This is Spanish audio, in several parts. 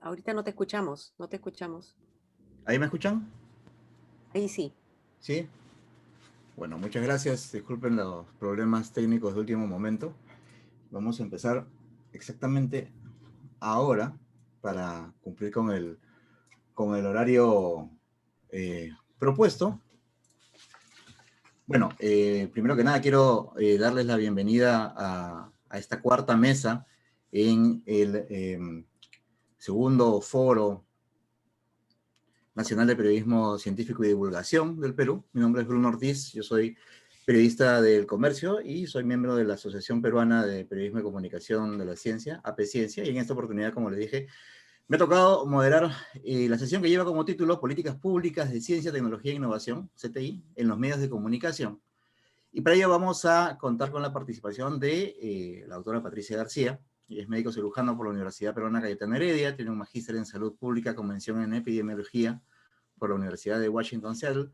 Ahorita no te escuchamos, no te escuchamos. ¿Ahí me escuchan? Ahí sí. Sí. Bueno, muchas gracias. Disculpen los problemas técnicos de último momento. Vamos a empezar exactamente ahora para cumplir con el horario propuesto. Bueno, primero que nada quiero darles la bienvenida a esta cuarta mesa en el segundo foro Nacional de Periodismo Científico y Divulgación del Perú. Mi nombre es Bruno Ortiz, yo soy periodista del comercio y soy miembro de la Asociación Peruana de Periodismo y Comunicación de la Ciencia, AP Ciencia, y en esta oportunidad, como les dije, me ha tocado moderar la sesión que lleva como título Políticas Públicas de Ciencia, Tecnología e Innovación, CTI, en los medios de comunicación. Y para ello vamos a contar con la participación de la doctora Patricia García. Ella es médico cirujano por la Universidad Peruana Cayetano Heredia, tiene un magíster en salud pública con mención en epidemiología por la Universidad de Washington, Seattle,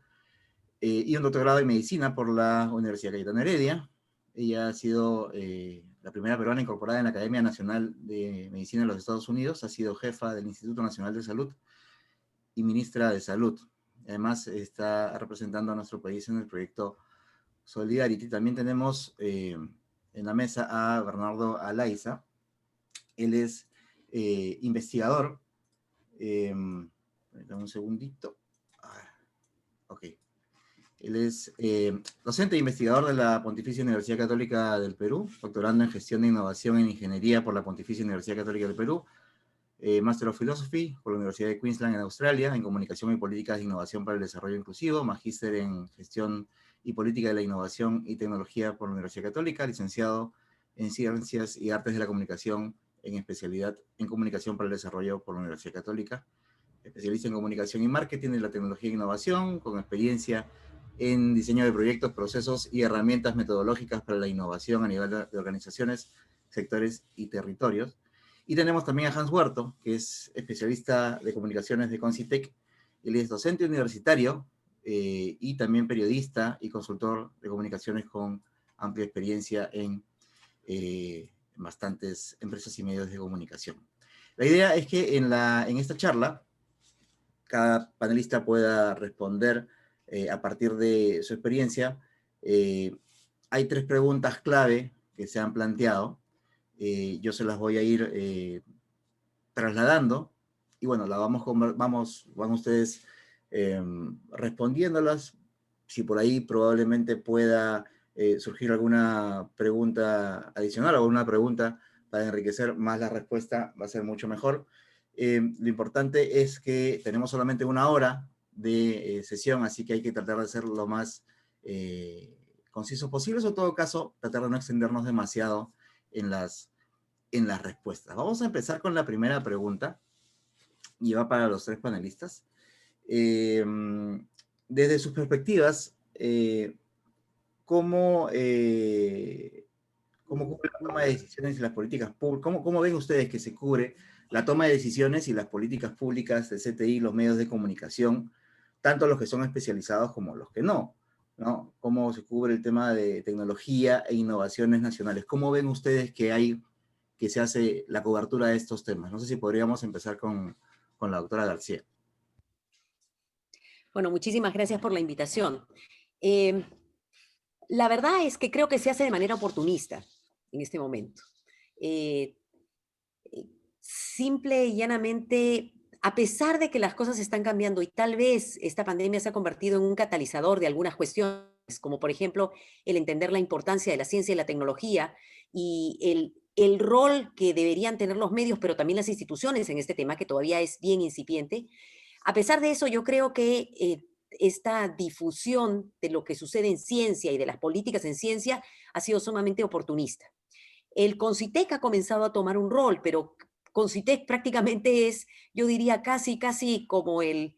y un doctorado en medicina por la Universidad Cayetano Heredia. Ella ha sido la primera peruana incorporada en la Academia Nacional de Medicina de los Estados Unidos, ha sido jefa del Instituto Nacional de Salud y ministra de Salud. Además, está representando a nuestro país en el proyecto Solidarity. También tenemos en la mesa a Bernardo Alaiza. Él es investigador. Dame un segundito. Ok. Él es docente e investigador de la Pontificia Universidad Católica del Perú, doctorando en Gestión de Innovación en Ingeniería por la Pontificia Universidad Católica del Perú, Master of Philosophy por la Universidad de Queensland en Australia, en Comunicación y Políticas de Innovación para el Desarrollo Inclusivo, Magíster en Gestión y Política de la Innovación y Tecnología por la Universidad Católica, licenciado en Ciencias y Artes de la Comunicación, en especialidad en Comunicación para el Desarrollo por la Universidad Católica, especialista en Comunicación y Marketing de la Tecnología e Innovación, con experiencia en diseño de proyectos, procesos y herramientas metodológicas para la innovación a nivel de organizaciones, sectores y territorios. Y tenemos también a Hans Huerto, que es especialista de comunicaciones de Concitec. Él es docente universitario y también periodista y consultor de comunicaciones con amplia experiencia en bastantes empresas y medios de comunicación. La idea es que en esta charla cada panelista pueda responder a partir de su experiencia. Hay tres preguntas clave que se han planteado. Yo se las voy a ir trasladando y bueno, van ustedes respondiéndolas. Si por ahí probablemente pueda surgir alguna pregunta adicional o alguna pregunta para enriquecer más la respuesta, va a ser mucho mejor. Lo importante es que tenemos solamente una hora de sesión, así que hay que tratar de ser lo más concisos posibles, o en todo caso, tratar de no extendernos demasiado en las respuestas. Vamos a empezar con la primera pregunta, y va para los tres panelistas. Desde sus perspectivas, ¿cómo cubre la toma de decisiones y las políticas públicas? ¿Cómo ven ustedes que se cubre la toma de decisiones y las políticas públicas de CTI, los medios de comunicación, tanto los que son especializados como los que no? ¿No? ¿Cómo se cubre el tema de tecnología e innovaciones nacionales? ¿Cómo ven ustedes que se hace la cobertura de estos temas? No sé si podríamos empezar con la doctora García. Bueno, muchísimas gracias por la invitación. Eh, la verdad es que creo que se hace de manera oportunista en este momento. Eh, Simple y llanamente, a pesar de que las cosas están cambiando y tal vez esta pandemia se ha convertido en un catalizador de algunas cuestiones, como por ejemplo el entender la importancia de la ciencia y la tecnología y el rol que deberían tener los medios, pero también las instituciones en este tema, que todavía es bien incipiente. A pesar de eso, yo creo que esta difusión de lo que sucede en ciencia y de las políticas en ciencia ha sido sumamente oportunista. El CONCITEC ha comenzado a tomar un rol, pero CONCITEC prácticamente es, yo diría, casi como el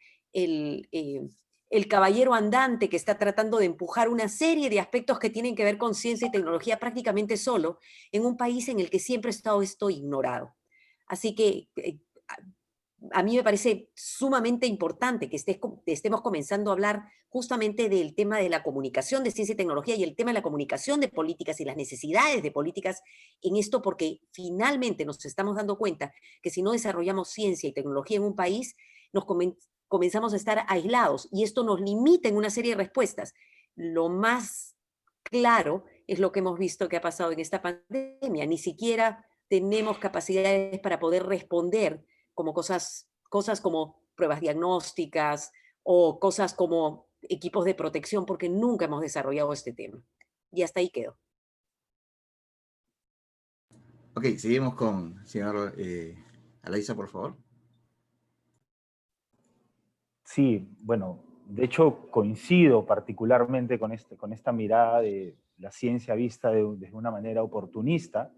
caballero andante que está tratando de empujar una serie de aspectos que tienen que ver con ciencia y tecnología prácticamente solo, en un país en el que siempre ha estado esto ignorado. Así que a mí me parece sumamente importante que estemos comenzando a hablar justamente del tema de la comunicación de ciencia y tecnología y el tema de la comunicación de políticas y las necesidades de políticas en esto, porque finalmente nos estamos dando cuenta que si no desarrollamos ciencia y tecnología en un país, comenzamos a estar aislados y esto nos limita en una serie de respuestas. Lo más claro es lo que hemos visto que ha pasado en esta pandemia. Ni siquiera tenemos capacidades para poder responder como cosas como pruebas diagnósticas o cosas como equipos de protección, porque nunca hemos desarrollado este tema. Y hasta ahí quedó. Ok, seguimos con señor Alaisa, por favor. Sí, bueno, de hecho coincido particularmente con esta mirada de la ciencia vista desde una manera oportunista.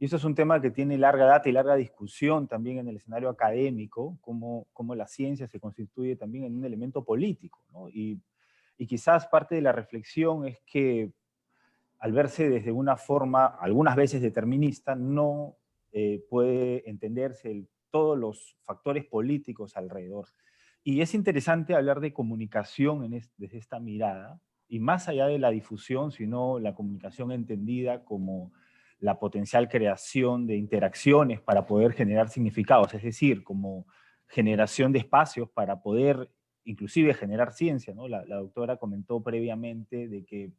Y eso es un tema que tiene larga data y larga discusión también en el escenario académico, cómo la ciencia se constituye también en un elemento político, ¿no? Y quizás parte de la reflexión es que al verse desde una forma, algunas veces determinista, no puede entenderse todos los factores políticos alrededor. Y es interesante hablar de comunicación desde esta mirada, y más allá de la difusión, sino la comunicación entendida como la potencial creación de interacciones para poder generar significados, es decir, como generación de espacios para poder inclusive generar ciencia, ¿no? La doctora comentó previamente de que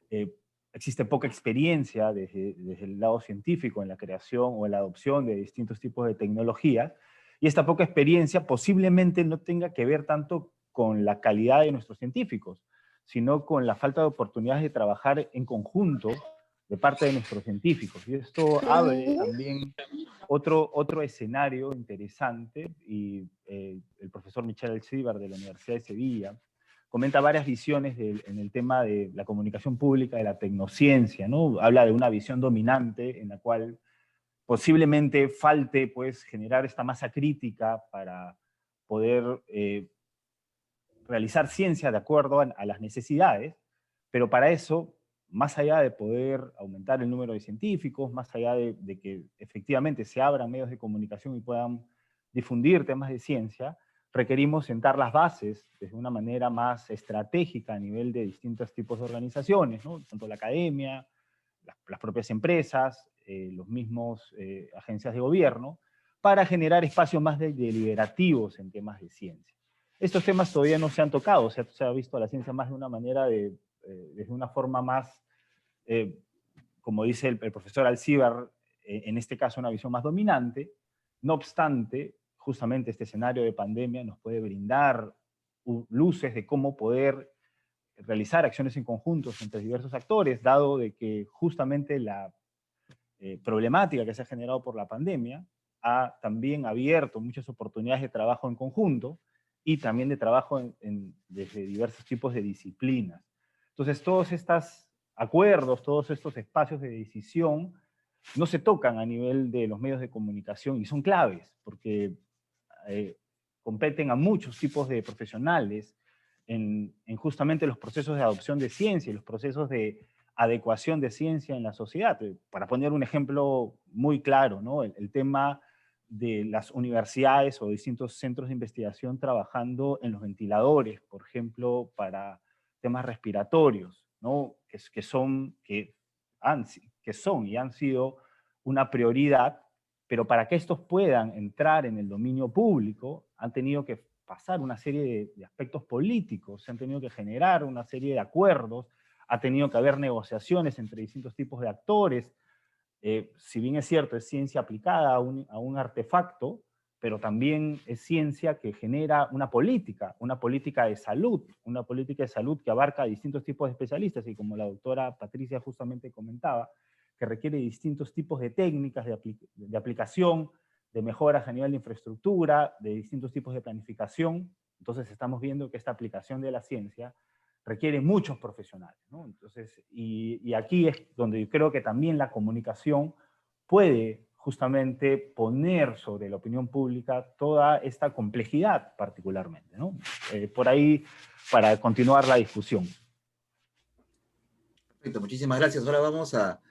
eh, existe poca experiencia desde el lado científico en la creación o en la adopción de distintos tipos de tecnologías, y esta poca experiencia posiblemente no tenga que ver tanto con la calidad de nuestros científicos, sino con la falta de oportunidades de trabajar en conjunto de parte de nuestros científicos. Y esto abre también otro escenario interesante, y el profesor Michel Alcibar de la Universidad de Sevilla comenta varias visiones en el tema de la comunicación pública, de la tecnociencia, ¿no? Habla de una visión dominante en la cual posiblemente falte, pues, generar esta masa crítica para poder realizar ciencia de acuerdo a las necesidades, pero para eso, más allá de poder aumentar el número de científicos, más allá de que efectivamente se abran medios de comunicación y puedan difundir temas de ciencia, requerimos sentar las bases desde una manera más estratégica a nivel de distintos tipos de organizaciones, ¿no? Tanto la academia, las propias empresas, los mismos agencias de gobierno, para generar espacios más deliberativos en temas de ciencia. Estos temas todavía no se han tocado, se ha visto a la ciencia más de una manera, desde una forma más, como dice el profesor Alcibar, en este caso una visión más dominante. No obstante, justamente este escenario de pandemia nos puede brindar luces de cómo poder realizar acciones en conjuntos entre diversos actores, dado de que justamente la problemática que se ha generado por la pandemia ha también abierto muchas oportunidades de trabajo en conjunto y también de trabajo desde diversos tipos de disciplinas. Entonces, todos estos acuerdos, todos estos espacios de decisión no se tocan a nivel de los medios de comunicación y son claves porque competen a muchos tipos de profesionales en justamente los procesos de adopción de ciencia y los procesos de adecuación de ciencia en la sociedad. Para poner un ejemplo muy claro, ¿no? El tema de las universidades o distintos centros de investigación trabajando en los ventiladores, por ejemplo, para temas respiratorios, ¿no? que son y han sido una prioridad, pero para que estos puedan entrar en el dominio público, han tenido que pasar una serie de aspectos políticos, se han tenido que generar una serie de acuerdos, ha tenido que haber negociaciones entre distintos tipos de actores. Si bien es cierto, es ciencia aplicada a un artefacto, pero también es ciencia que genera una política de salud que abarca a distintos tipos de especialistas, y como la doctora Patricia justamente comentaba, que requiere distintos tipos de técnicas de aplicación, de mejoras a nivel de infraestructura, de distintos tipos de planificación. Entonces estamos viendo que esta aplicación de la ciencia requiere muchos profesionales, ¿no? Entonces, y aquí es donde yo creo que también la comunicación puede justamente poner sobre la opinión pública toda esta complejidad particularmente, ¿no? Por ahí, para continuar la discusión. Perfecto, muchísimas gracias. Ahora vamos a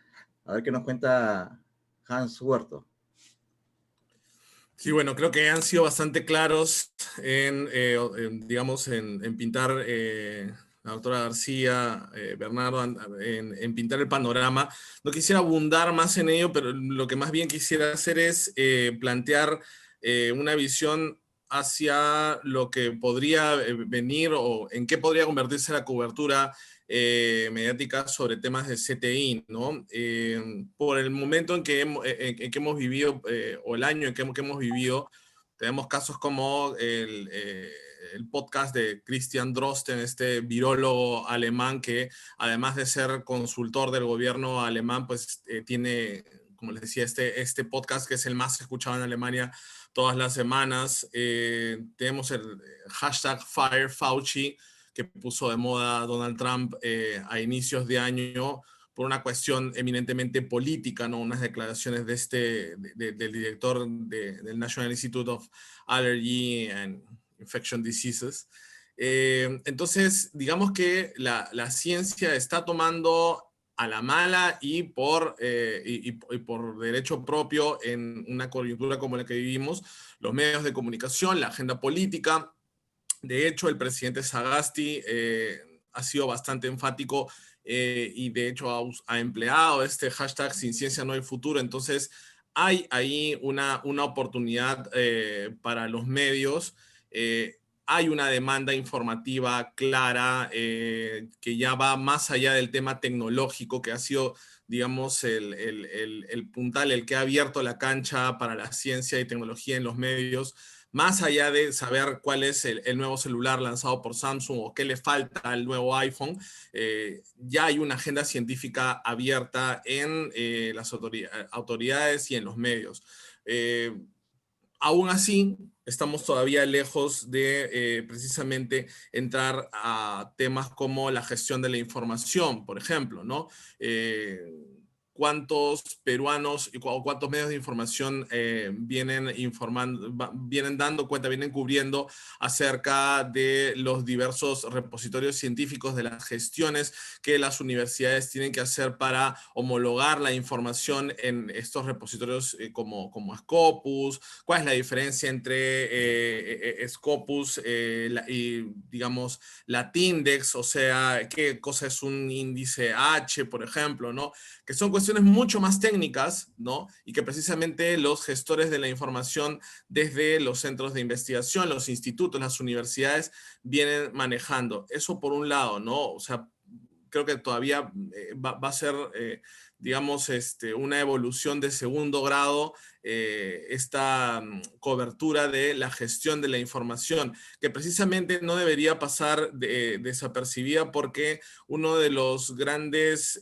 ver qué nos cuenta Hans Huerto. Sí, bueno, creo que han sido bastante claros digamos, en pintar, la doctora García, Bernardo, en pintar el panorama. No quisiera abundar más en ello, pero lo que más bien quisiera hacer es plantear una visión hacia lo que podría venir o en qué podría convertirse la cobertura mediática sobre temas de CTI, ¿no? Por el momento en que hemos vivido, o el año en que hemos vivido, tenemos casos como el podcast de Christian Drosten, este virólogo alemán que, además de ser consultor del gobierno alemán, pues tiene, como les decía, este podcast que es el más escuchado en Alemania todas las semanas. Tenemos el hashtag #FireFauci, que puso de moda Donald Trump a inicios de año por una cuestión eminentemente política, ¿no? Unas declaraciones del director del National Institute of Allergy and Infection Diseases. Entonces, digamos que la ciencia está tomando a la mala y por derecho propio en una coyuntura como la que vivimos, los medios de comunicación, la agenda política. De hecho, el presidente Sagasti ha sido bastante enfático y de hecho ha empleado este hashtag sin ciencia no hay futuro. Entonces, hay ahí una oportunidad para los medios. Hay una demanda informativa clara que ya va más allá del tema tecnológico, que ha sido, digamos, el puntal, el que ha abierto la cancha para la ciencia y tecnología en los medios, más allá de saber cuál es el nuevo celular lanzado por Samsung o qué le falta al nuevo iPhone. Ya hay una agenda científica abierta en las autoridades y en los medios. Aún así, estamos todavía lejos de precisamente entrar a temas como la gestión de la información, por ejemplo, ¿no? ¿Cuántos peruanos o cuántos medios de información vienen dando cuenta, vienen cubriendo acerca de los diversos repositorios científicos, de las gestiones que las universidades tienen que hacer para homologar la información en estos repositorios como Scopus? ¿Cuál es la diferencia entre Scopus y, digamos, Latindex? O sea, ¿qué cosa es un índice H, por ejemplo, ¿no? Que son cuestiones mucho más técnicas, ¿no? Y que precisamente los gestores de la información desde los centros de investigación, los institutos, las universidades, vienen manejando. Eso por un lado, ¿no? O sea, creo que todavía va a ser, digamos, una evolución de segundo grado esta cobertura de la gestión de la información, que precisamente no debería pasar desapercibida, porque uno de los grandes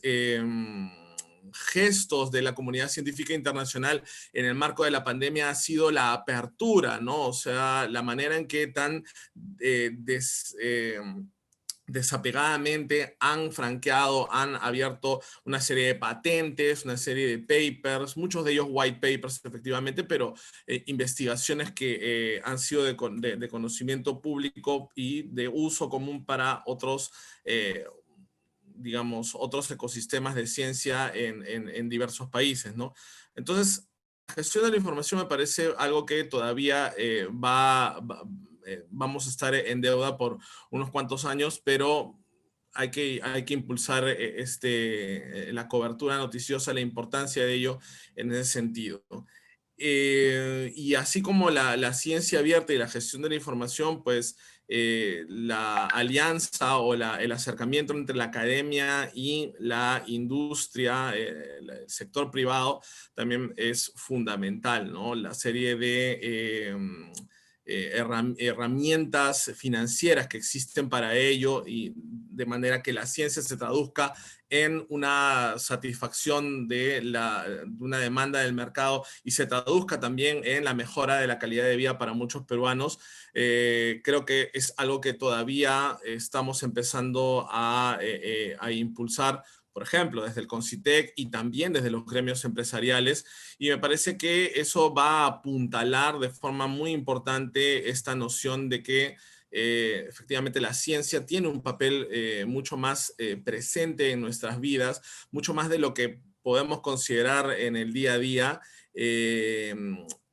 gestos de la comunidad científica internacional en el marco de la pandemia ha sido la apertura, ¿no? O sea, la manera en que tan desapegadamente han franqueado, han abierto una serie de patentes, una serie de papers, muchos de ellos white papers efectivamente, pero investigaciones que han sido de conocimiento público y de uso común para otros, digamos, otros ecosistemas de ciencia en diversos países, ¿no? Entonces, la gestión de la información me parece algo que todavía vamos a estar en deuda por unos cuantos años, pero hay que impulsar la cobertura noticiosa, la importancia de ello en ese sentido. Y así como la ciencia abierta y la gestión de la información, pues la alianza o el acercamiento entre la academia y la industria, el sector privado, también es fundamental, ¿no? La serie de herramientas financieras que existen para ello, y de manera que la ciencia se traduzca en una satisfacción de una demanda del mercado y se traduzca también en la mejora de la calidad de vida para muchos peruanos. Creo que es algo que todavía estamos empezando a impulsar, por ejemplo, desde el CONCITEC y también desde los gremios empresariales, y me parece que eso va a apuntalar de forma muy importante esta noción de que efectivamente la ciencia tiene un papel mucho más presente en nuestras vidas, mucho más de lo que podemos considerar en el día a día,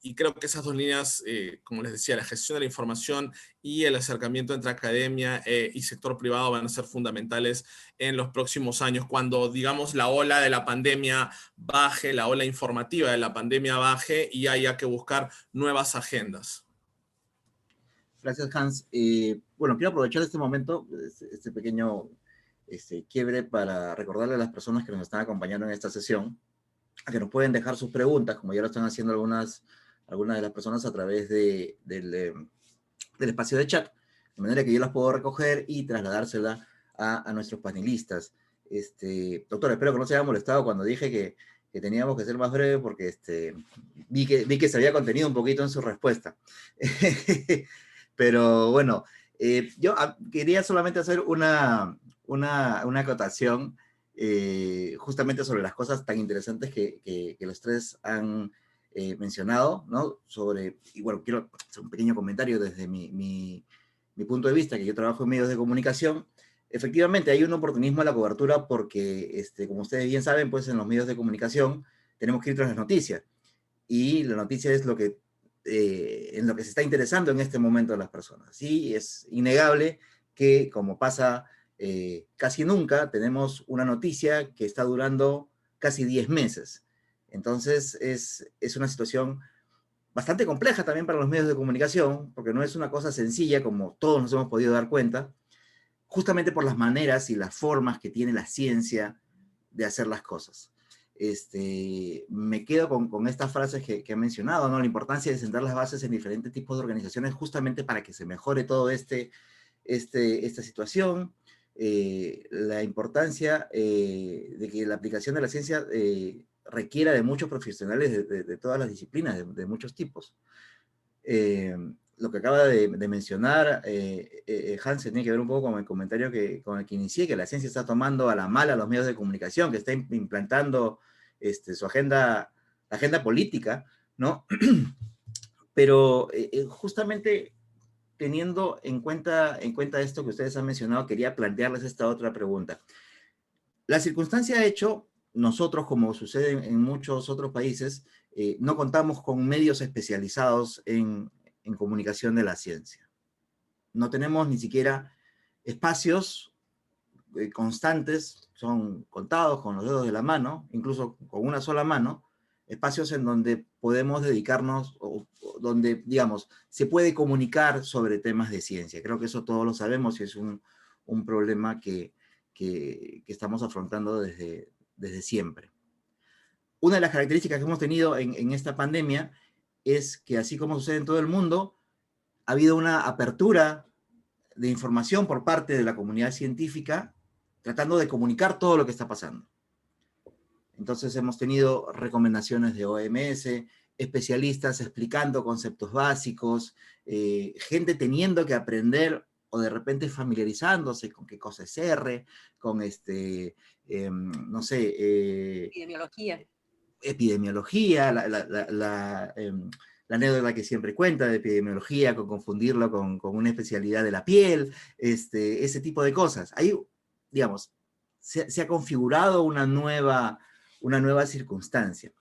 y creo que esas dos líneas, como les decía, la gestión de la información y el acercamiento entre academia y sector privado van a ser fundamentales en los próximos años, cuando, digamos, la ola de la pandemia baje, la ola informativa de la pandemia baje y haya que buscar nuevas agendas. Gracias, Hans. Bueno, quiero aprovechar este momento, este pequeño quiebre, para recordarle a las personas que nos están acompañando en esta sesión a que nos pueden dejar sus preguntas, como ya lo están haciendo algunas de las personas a través del espacio de chat, de manera que yo las puedo recoger y trasladársela a nuestros panelistas. Doctor, espero que no se haya molestado cuando dije que teníamos que ser más breves, porque vi que se había contenido un poquito en su respuesta. Pero bueno, yo quería solamente hacer una acotación justamente sobre las cosas tan interesantes que los tres han mencionado, ¿no? Y bueno, quiero hacer un pequeño comentario desde mi punto de vista, que yo trabajo en medios de comunicación. Efectivamente, hay un oportunismo en la cobertura porque, como ustedes bien saben, pues en los medios de comunicación tenemos que ir tras las noticias. Y la noticia es en lo que se está interesando en este momento a las personas. Sí, es innegable que, como pasa casi nunca, tenemos una noticia que está durando casi 10 meses. Entonces, es una situación bastante compleja también para los medios de comunicación, porque no es una cosa sencilla, como todos nos hemos podido dar cuenta, justamente por las maneras y las formas que tiene la ciencia de hacer las cosas. Me quedo con estas frases que he mencionado, ¿no? La importancia de sentar las bases en diferentes tipos de organizaciones justamente para que se mejore todo esta situación. La importancia de que la aplicación de la ciencia requiera de muchos profesionales de todas las disciplinas, de muchos tipos. Lo que acaba de mencionar Hans tiene que ver un poco con el comentario con el que inicié, que la ciencia está tomando a la mala a los medios de comunicación, que está implantando su agenda, la agenda política, ¿no? Pero justamente teniendo en cuenta esto que ustedes han mencionado, quería plantearles esta otra pregunta. La circunstancia ha hecho, nosotros, como sucede en muchos otros países, no contamos con medios especializados en comunicación de la ciencia. No tenemos ni siquiera espacios constantes, son contados con los dedos de la mano, incluso con una sola mano, espacios en donde podemos dedicarnos, o donde, digamos, se puede comunicar sobre temas de ciencia. Creo que eso todos lo sabemos y es un problema que estamos afrontando desde siempre. Una de las características que hemos tenido en esta pandemia es que, así como sucede en todo el mundo, ha habido una apertura de información por parte de la comunidad científica tratando de comunicar todo lo que está pasando. Entonces hemos tenido recomendaciones de OMS, especialistas explicando conceptos básicos, gente teniendo que aprender o de repente familiarizándose con qué cosa es R, con no sé... epidemiología, la anécdota que siempre cuenta de epidemiología, con confundirlo con una especialidad de la piel, ese tipo de cosas. Ahí, digamos, se ha configurado una nueva circunstancia.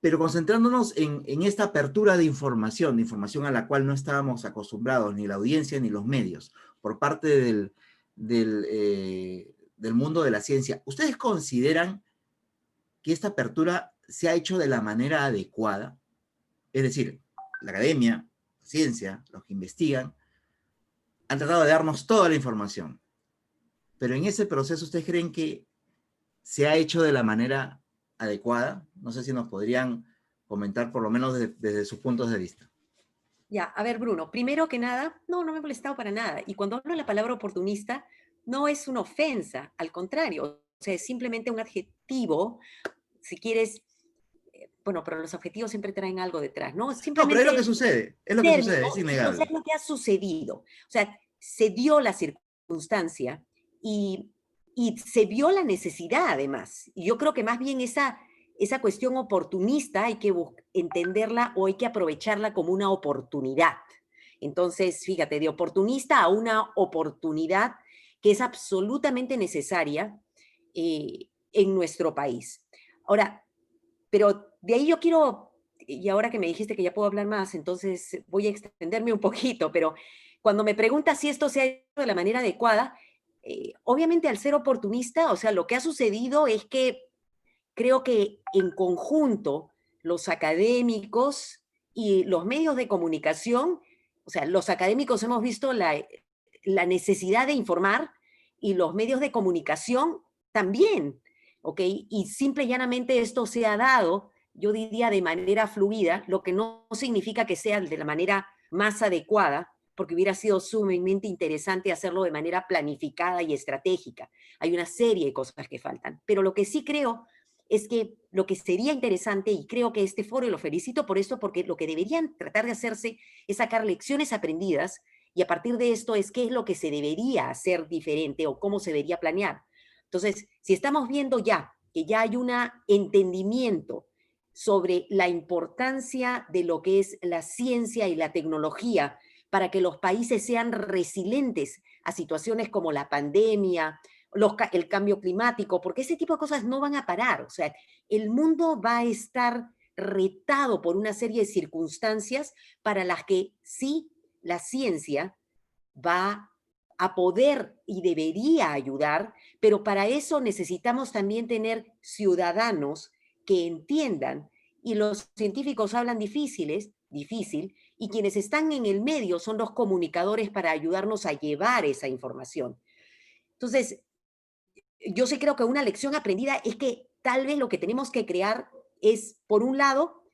Pero concentrándonos en esta apertura de información a la cual no estábamos acostumbrados, ni la audiencia ni los medios, por parte del mundo de la ciencia, ¿ustedes consideran que esta apertura se ha hecho de la manera adecuada? Es decir, la academia, la ciencia, los que investigan, han tratado de darnos toda la información. Pero en ese proceso, ¿ustedes creen que se ha hecho de la manera adecuada? No sé si nos podrían comentar, por lo menos desde sus puntos de vista. Ya, a ver, Bruno, primero que nada, no me he molestado para nada. Y cuando hablo de la palabra oportunista, no es una ofensa, al contrario, o sea, es simplemente un adjetivo, si quieres, bueno, pero los objetivos siempre traen algo detrás, ¿no? Simplemente No, pero es lo que sucede, es innegable. Es lo que ha sucedido. O sea, se dio la circunstancia y se vio la necesidad, además. Y yo creo que más bien esa cuestión oportunista hay que entenderla o hay que aprovecharla como una oportunidad. Entonces, fíjate, de oportunista a una oportunidad que es absolutamente necesaria en nuestro país. Ahora, pero de ahí yo quiero y ahora que me dijiste que ya puedo hablar más, entonces voy a extenderme un poquito, pero cuando me preguntas si esto se ha hecho de la manera adecuada, obviamente al ser oportunista, o sea, lo que ha sucedido es que creo que en conjunto los académicos y los medios de comunicación, o sea, los académicos hemos visto la necesidad de informar y los medios de comunicación también, ¿ok? Y simple y llanamente esto se ha dado, yo diría, de manera fluida, lo que no significa que sea de la manera más adecuada, porque hubiera sido sumamente interesante hacerlo de manera planificada y estratégica. Hay una serie de cosas que faltan, pero lo que sí creo es que lo que sería interesante, y creo que este foro, y lo felicito por esto, porque lo que deberían tratar de hacerse es sacar lecciones aprendidas, y a partir de esto es qué es lo que se debería hacer diferente o cómo se debería planear. Entonces, si estamos viendo ya que ya hay un entendimiento sobre la importancia de lo que es la ciencia y la tecnología para que los países sean resilientes a situaciones como la pandemia, el cambio climático, porque ese tipo de cosas no van a parar. O sea, el mundo va a estar retado por una serie de circunstancias para las que sí la ciencia va a poder y debería ayudar, pero para eso necesitamos también tener ciudadanos que entiendan, y los científicos hablan difícil, y quienes están en el medio son los comunicadores para ayudarnos a llevar esa información. Entonces, yo sí creo que una lección aprendida es que tal vez lo que tenemos que crear es, por un lado,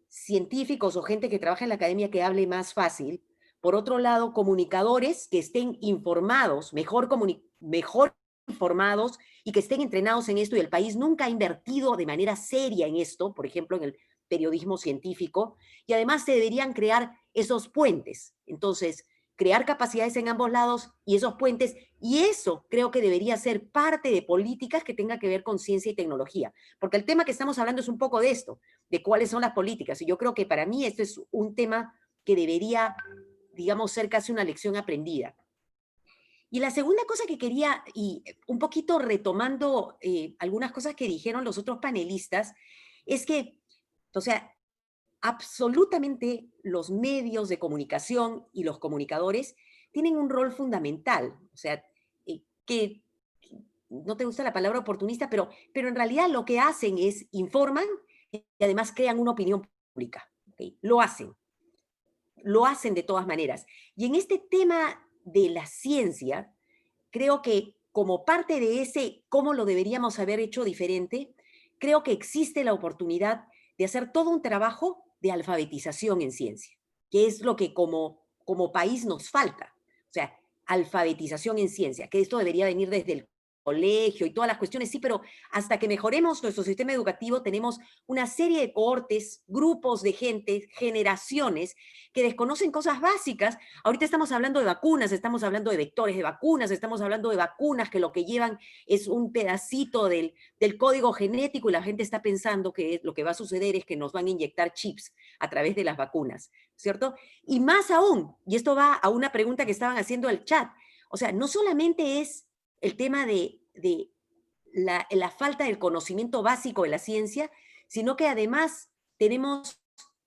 científicos o gente que trabaja en la academia que hable más fácil. Por otro lado, comunicadores que estén informados, mejor informados y que estén entrenados en esto. Y el país nunca ha invertido de manera seria en esto, por ejemplo, en el periodismo científico. Y además se deberían crear esos puentes. Entonces, crear capacidades en ambos lados y esos puentes, y eso creo que debería ser parte de políticas que tengan que ver con ciencia y tecnología, porque el tema que estamos hablando es un poco de esto, de cuáles son las políticas, y yo creo que para mí esto es un tema que debería, digamos, ser casi una lección aprendida. Y la segunda cosa que quería, y un poquito retomando algunas cosas que dijeron los otros panelistas, es que, o sea, absolutamente los medios de comunicación y los comunicadores tienen un rol fundamental. O sea, que no te gusta la palabra oportunista, pero en realidad lo que hacen es informan y además crean una opinión pública. ¿Okay? Lo hacen de todas maneras. Y en este tema de la ciencia, creo que como parte de ese cómo lo deberíamos haber hecho diferente, creo que existe la oportunidad de hacer todo un trabajo de alfabetización en ciencia, que es lo que como país nos falta. O sea, alfabetización en ciencia, que esto debería venir desde el colegio y todas las cuestiones, sí, pero hasta que mejoremos nuestro sistema educativo tenemos una serie de cohortes, grupos de gente, generaciones que desconocen cosas básicas. Ahorita estamos hablando de vacunas, estamos hablando de vectores de vacunas, estamos hablando de vacunas que lo que llevan es un pedacito del código genético y la gente está pensando que lo que va a suceder es que nos van a inyectar chips a través de las vacunas, ¿cierto? Y más aún, y esto va a una pregunta que estaban haciendo el chat, o sea, no solamente es el tema de la falta del conocimiento básico de la ciencia, sino que además tenemos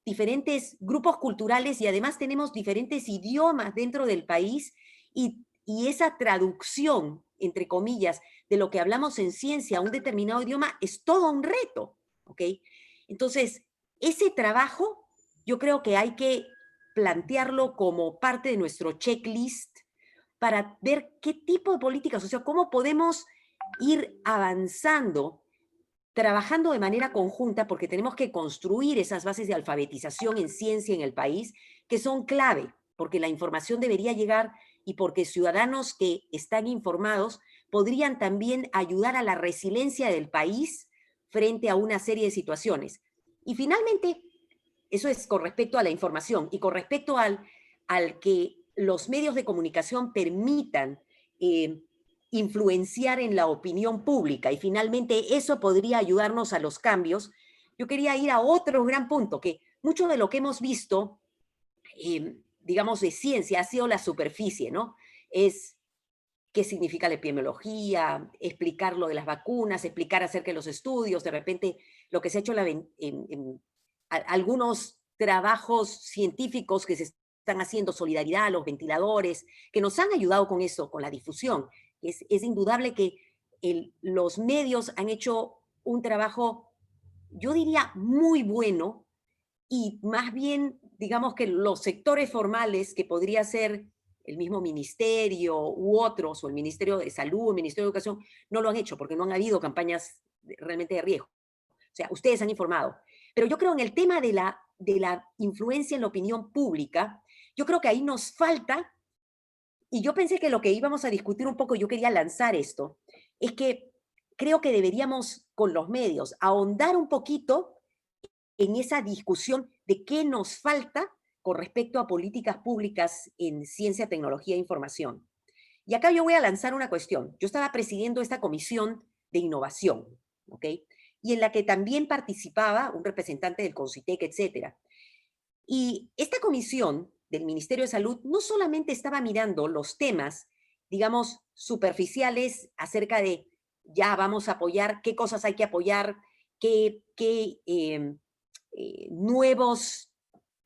diferentes grupos culturales y además tenemos diferentes idiomas dentro del país y esa traducción, entre comillas, de lo que hablamos en ciencia a un determinado idioma es todo un reto, ¿ok? Entonces, ese trabajo yo creo que hay que plantearlo como parte de nuestro checklist para ver qué tipo de políticas, o sea, cómo podemos ir avanzando, trabajando de manera conjunta, porque tenemos que construir esas bases de alfabetización en ciencia en el país, que son clave, porque la información debería llegar y porque ciudadanos que están informados podrían también ayudar a la resiliencia del país frente a una serie de situaciones. Y finalmente, eso es con respecto a la información y con respecto al que los medios de comunicación permitan influenciar en la opinión pública y finalmente eso podría ayudarnos a los cambios. Yo quería ir a otro gran punto, que mucho de lo que hemos visto, digamos, de ciencia ha sido la superficie, ¿no? Es qué significa la epidemiología, explicar lo de las vacunas, explicar acerca de los estudios, de repente lo que se ha hecho algunos trabajos científicos que se están haciendo, solidaridad, los ventiladores, que nos han ayudado con eso, con la difusión. Es indudable que los medios han hecho un trabajo, yo diría, muy bueno, y más bien, digamos que los sectores formales, que podría ser el mismo ministerio u otros, o el Ministerio de Salud, el Ministerio de Educación, no lo han hecho porque no han habido campañas realmente de riesgo. O sea, ustedes han informado. Pero yo creo en el tema de la influencia en la opinión pública, yo creo que ahí nos falta, y yo pensé que lo que íbamos a discutir un poco, yo quería lanzar esto, es que creo que deberíamos con los medios ahondar un poquito en esa discusión de qué nos falta con respecto a políticas públicas en ciencia, tecnología e información. Y acá yo voy a lanzar una cuestión. Yo estaba presidiendo esta comisión de innovación, ¿ok? Y en la que también participaba un representante del CONCITEC, etcétera. Y esta comisión del Ministerio de Salud no solamente estaba mirando los temas, digamos, superficiales acerca de ya vamos a apoyar, qué cosas hay que apoyar, qué nuevos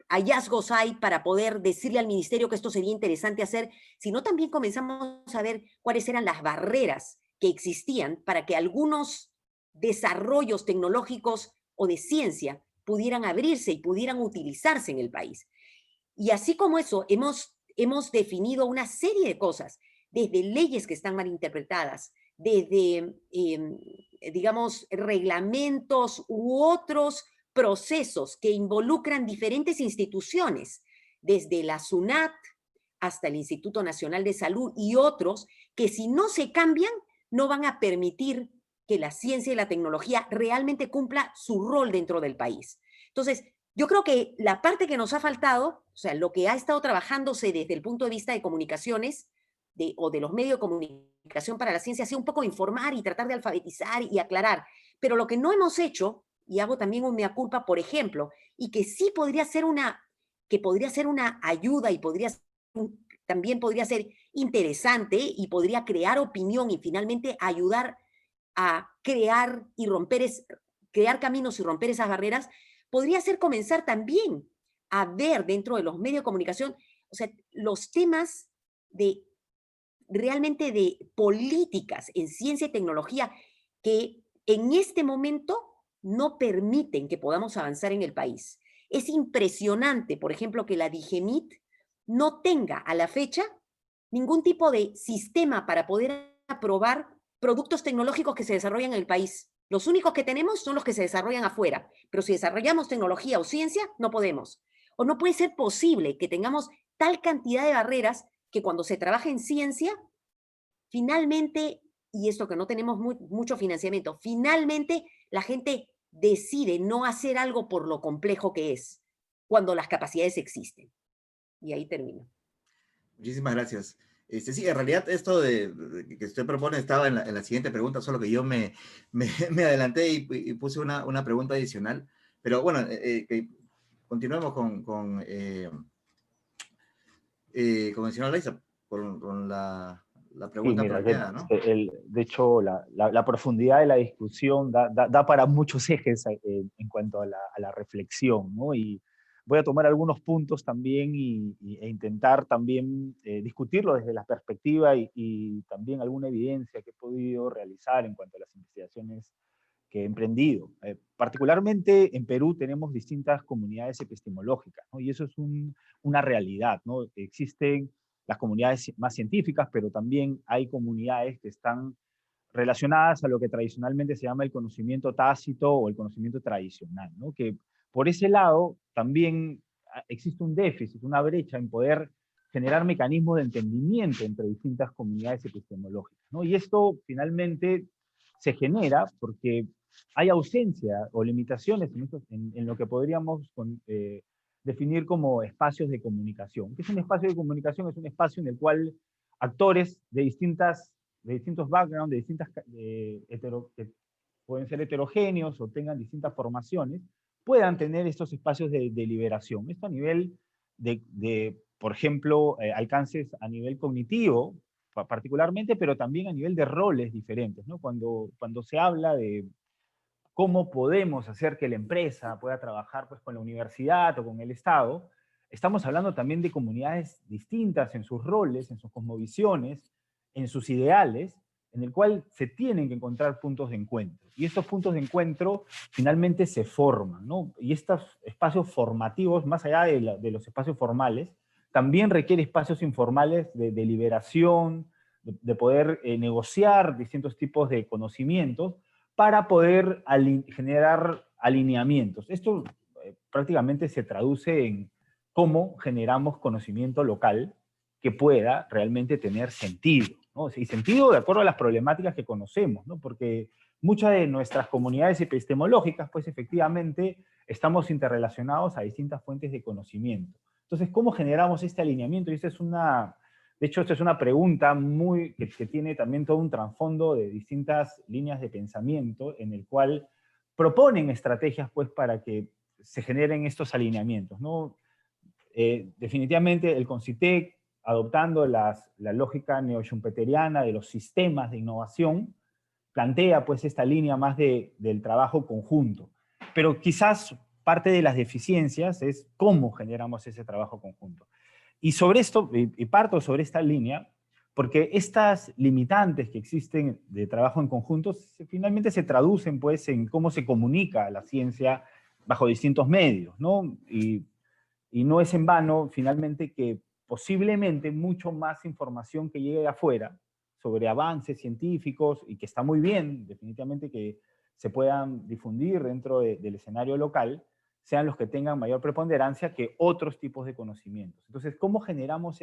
hallazgos hay para poder decirle al ministerio que esto sería interesante hacer, sino también comenzamos a ver cuáles eran las barreras que existían para que algunos desarrollos tecnológicos o de ciencia pudieran abrirse y pudieran utilizarse en el país. Y así como eso, hemos definido una serie de cosas, desde leyes que están mal interpretadas, desde, digamos, reglamentos u otros procesos que involucran diferentes instituciones, desde la SUNAT hasta el Instituto Nacional de Salud y otros, que si no se cambian, no van a permitir que la ciencia y la tecnología realmente cumpla su rol dentro del país. Entonces, yo creo que la parte que nos ha faltado, o sea, lo que ha estado trabajándose desde el punto de vista de comunicaciones o de los medios de comunicación para la ciencia, ha sido un poco informar y tratar de alfabetizar y aclarar. Pero lo que no hemos hecho, y hago también un mea culpa, por ejemplo, y que sí podría ser una ayuda y también podría ser interesante y podría crear opinión y finalmente ayudar a crear caminos y romper esas barreras, podría ser comenzar también a ver dentro de los medios de comunicación, o sea, los temas realmente de políticas en ciencia y tecnología que en este momento no permiten que podamos avanzar en el país. Es impresionante, por ejemplo, que la DIGEMIT no tenga a la fecha ningún tipo de sistema para poder aprobar productos tecnológicos que se desarrollan en el país. Los únicos que tenemos son los que se desarrollan afuera, pero si desarrollamos tecnología o ciencia, no podemos. O no puede ser posible que tengamos tal cantidad de barreras que cuando se trabaja en ciencia, finalmente, y esto que no tenemos mucho financiamiento, finalmente la gente decide no hacer algo por lo complejo que es, cuando las capacidades existen. Y ahí termino. Muchísimas gracias. Sí, en realidad esto que usted propone estaba en la siguiente pregunta, solo que yo me adelanté y puse una pregunta adicional. Pero bueno, continuemos con el señor Laiza, con la Sí, pregunta mira, planteada, ¿no? de hecho, la profundidad de la discusión da para muchos ejes en cuanto a la reflexión, ¿no? Y voy a tomar algunos puntos también e intentar también discutirlo desde la perspectiva y también alguna evidencia que he podido realizar en cuanto a las investigaciones que he emprendido. Particularmente en Perú tenemos distintas comunidades epistemológicas, ¿no? Y eso es una realidad, ¿no? Existen las comunidades más científicas, pero también hay comunidades que están relacionadas a lo que tradicionalmente se llama el conocimiento tácito o el conocimiento tradicional, ¿no? Que por ese lado también existe un déficit, una brecha en poder generar mecanismos de entendimiento entre distintas comunidades epistemológicas, ¿no? Y esto finalmente se genera porque hay ausencia o limitaciones en lo que podríamos definir como espacios de comunicación. ¿Qué es un espacio de comunicación? Es un espacio en el cual actores de distintos backgrounds, que pueden ser heterogéneos o tengan distintas formaciones, puedan tener estos espacios de deliberación. Esto a nivel por ejemplo, alcances a nivel cognitivo, particularmente, pero también a nivel de roles diferentes, ¿no? Cuando se habla de cómo podemos hacer que la empresa pueda trabajar pues, con la universidad o con el Estado, estamos hablando también de comunidades distintas en sus roles, en sus cosmovisiones, en sus ideales, en el cual se tienen que encontrar puntos de encuentro. Y estos puntos de encuentro finalmente se forman, ¿no? Y estos espacios formativos, más allá de los espacios formales, también requiere espacios informales de deliberación, de poder negociar distintos tipos de conocimientos para poder generar alineamientos. Esto prácticamente se traduce en cómo generamos conocimiento local que pueda realmente tener sentido, ¿no? Y sentido de acuerdo a las problemáticas que conocemos, ¿no? Porque muchas de nuestras comunidades epistemológicas, pues efectivamente, estamos interrelacionados a distintas fuentes de conocimiento. Entonces, ¿cómo generamos este alineamiento? Y esta es de hecho, esta es una pregunta que tiene también todo un trasfondo de distintas líneas de pensamiento en el cual proponen estrategias, pues, para que se generen estos alineamientos, ¿no? Definitivamente el CONCITEC, adoptando la lógica neo-schumpeteriana de los sistemas de innovación, plantea pues esta línea más del trabajo conjunto. Pero quizás parte de las deficiencias es cómo generamos ese trabajo conjunto. Y sobre esto, y parto sobre esta línea, porque estas limitantes que existen de trabajo en conjunto finalmente se traducen pues en cómo se comunica la ciencia bajo distintos medios, ¿no? Y no es en vano, finalmente, que posiblemente mucho más información que llegue de afuera sobre avances científicos, y que está muy bien, definitivamente, que se puedan difundir dentro del escenario local, sean los que tengan mayor preponderancia que otros tipos de conocimientos. Entonces, ¿cómo generamos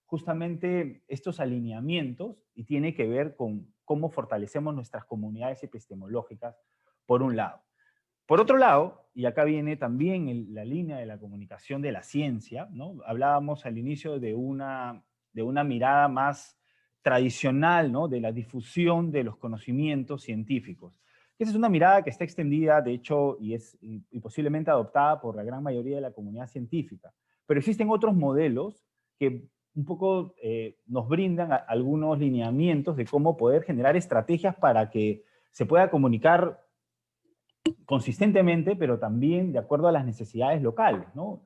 justamente estos alineamientos? Y tiene que ver con cómo fortalecemos nuestras comunidades epistemológicas, por un lado. Por otro lado, y acá viene también la línea de la comunicación de la ciencia, ¿no? Hablábamos al inicio de una mirada más tradicional, ¿no? De la difusión de los conocimientos científicos. Esa es una mirada que está extendida, de hecho, y posiblemente adoptada por la gran mayoría de la comunidad científica. Pero existen otros modelos que un poco nos brindan algunos lineamientos de cómo poder generar estrategias para que se pueda comunicar consistentemente, pero también de acuerdo a las necesidades locales, ¿no?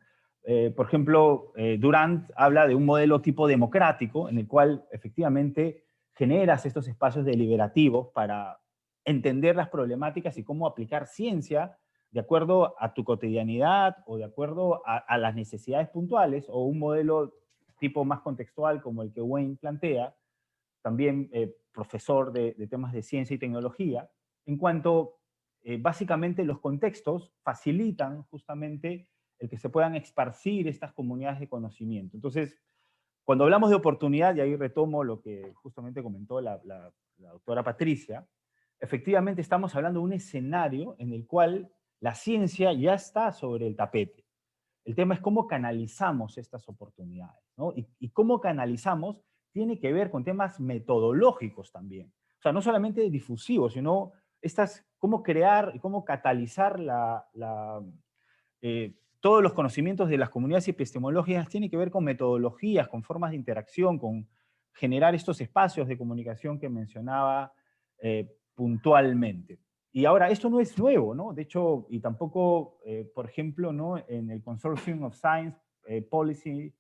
Por ejemplo, Durant habla de un modelo tipo democrático en el cual efectivamente generas estos espacios deliberativos para entender las problemáticas y cómo aplicar ciencia de acuerdo a tu cotidianidad o de acuerdo a las necesidades puntuales, o un modelo tipo más contextual como el que Wayne plantea, también profesor de temas de ciencia y tecnología, en cuanto básicamente los contextos facilitan justamente el que se puedan esparcir estas comunidades de conocimiento. Entonces, cuando hablamos de oportunidad, y ahí retomo lo que justamente comentó la doctora Patricia, efectivamente estamos hablando de un escenario en el cual la ciencia ya está sobre el tapete. El tema es cómo canalizamos estas oportunidades, ¿no? Y cómo canalizamos tiene que ver con temas metodológicos también. O sea, no solamente difusivos, sino cómo crear y cómo catalizar todos los conocimientos de las comunidades epistemológicas tiene que ver con metodologías, con formas de interacción, con generar estos espacios de comunicación que mencionaba puntualmente. Y ahora, esto no es nuevo, ¿no? De hecho, y tampoco, por ejemplo, ¿no? En el Consortium of Science, Policy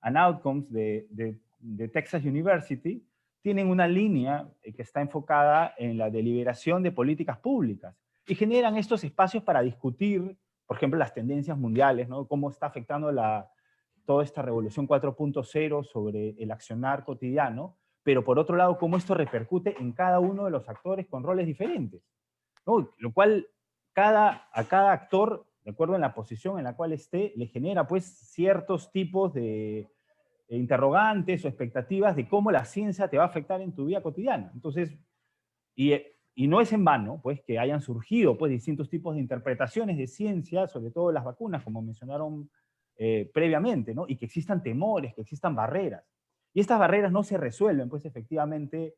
and Outcomes de Texas University, tienen una línea que está enfocada en la deliberación de políticas públicas y generan estos espacios para discutir, por ejemplo, las tendencias mundiales, ¿no? Cómo está afectando toda esta revolución 4.0 sobre el accionar cotidiano, pero por otro lado, cómo esto repercute en cada uno de los actores con roles diferentes, ¿no? Lo cual a cada actor, de acuerdo en la posición en la cual esté, le genera pues ciertos tipos de interrogantes o expectativas de cómo la ciencia te va a afectar en tu vida cotidiana. Entonces, y no es en vano, pues, que hayan surgido, pues, distintos tipos de interpretaciones de ciencia, sobre todo las vacunas, como mencionaron previamente, ¿no? Y que existan temores, que existan barreras. Y estas barreras no se resuelven, pues, efectivamente,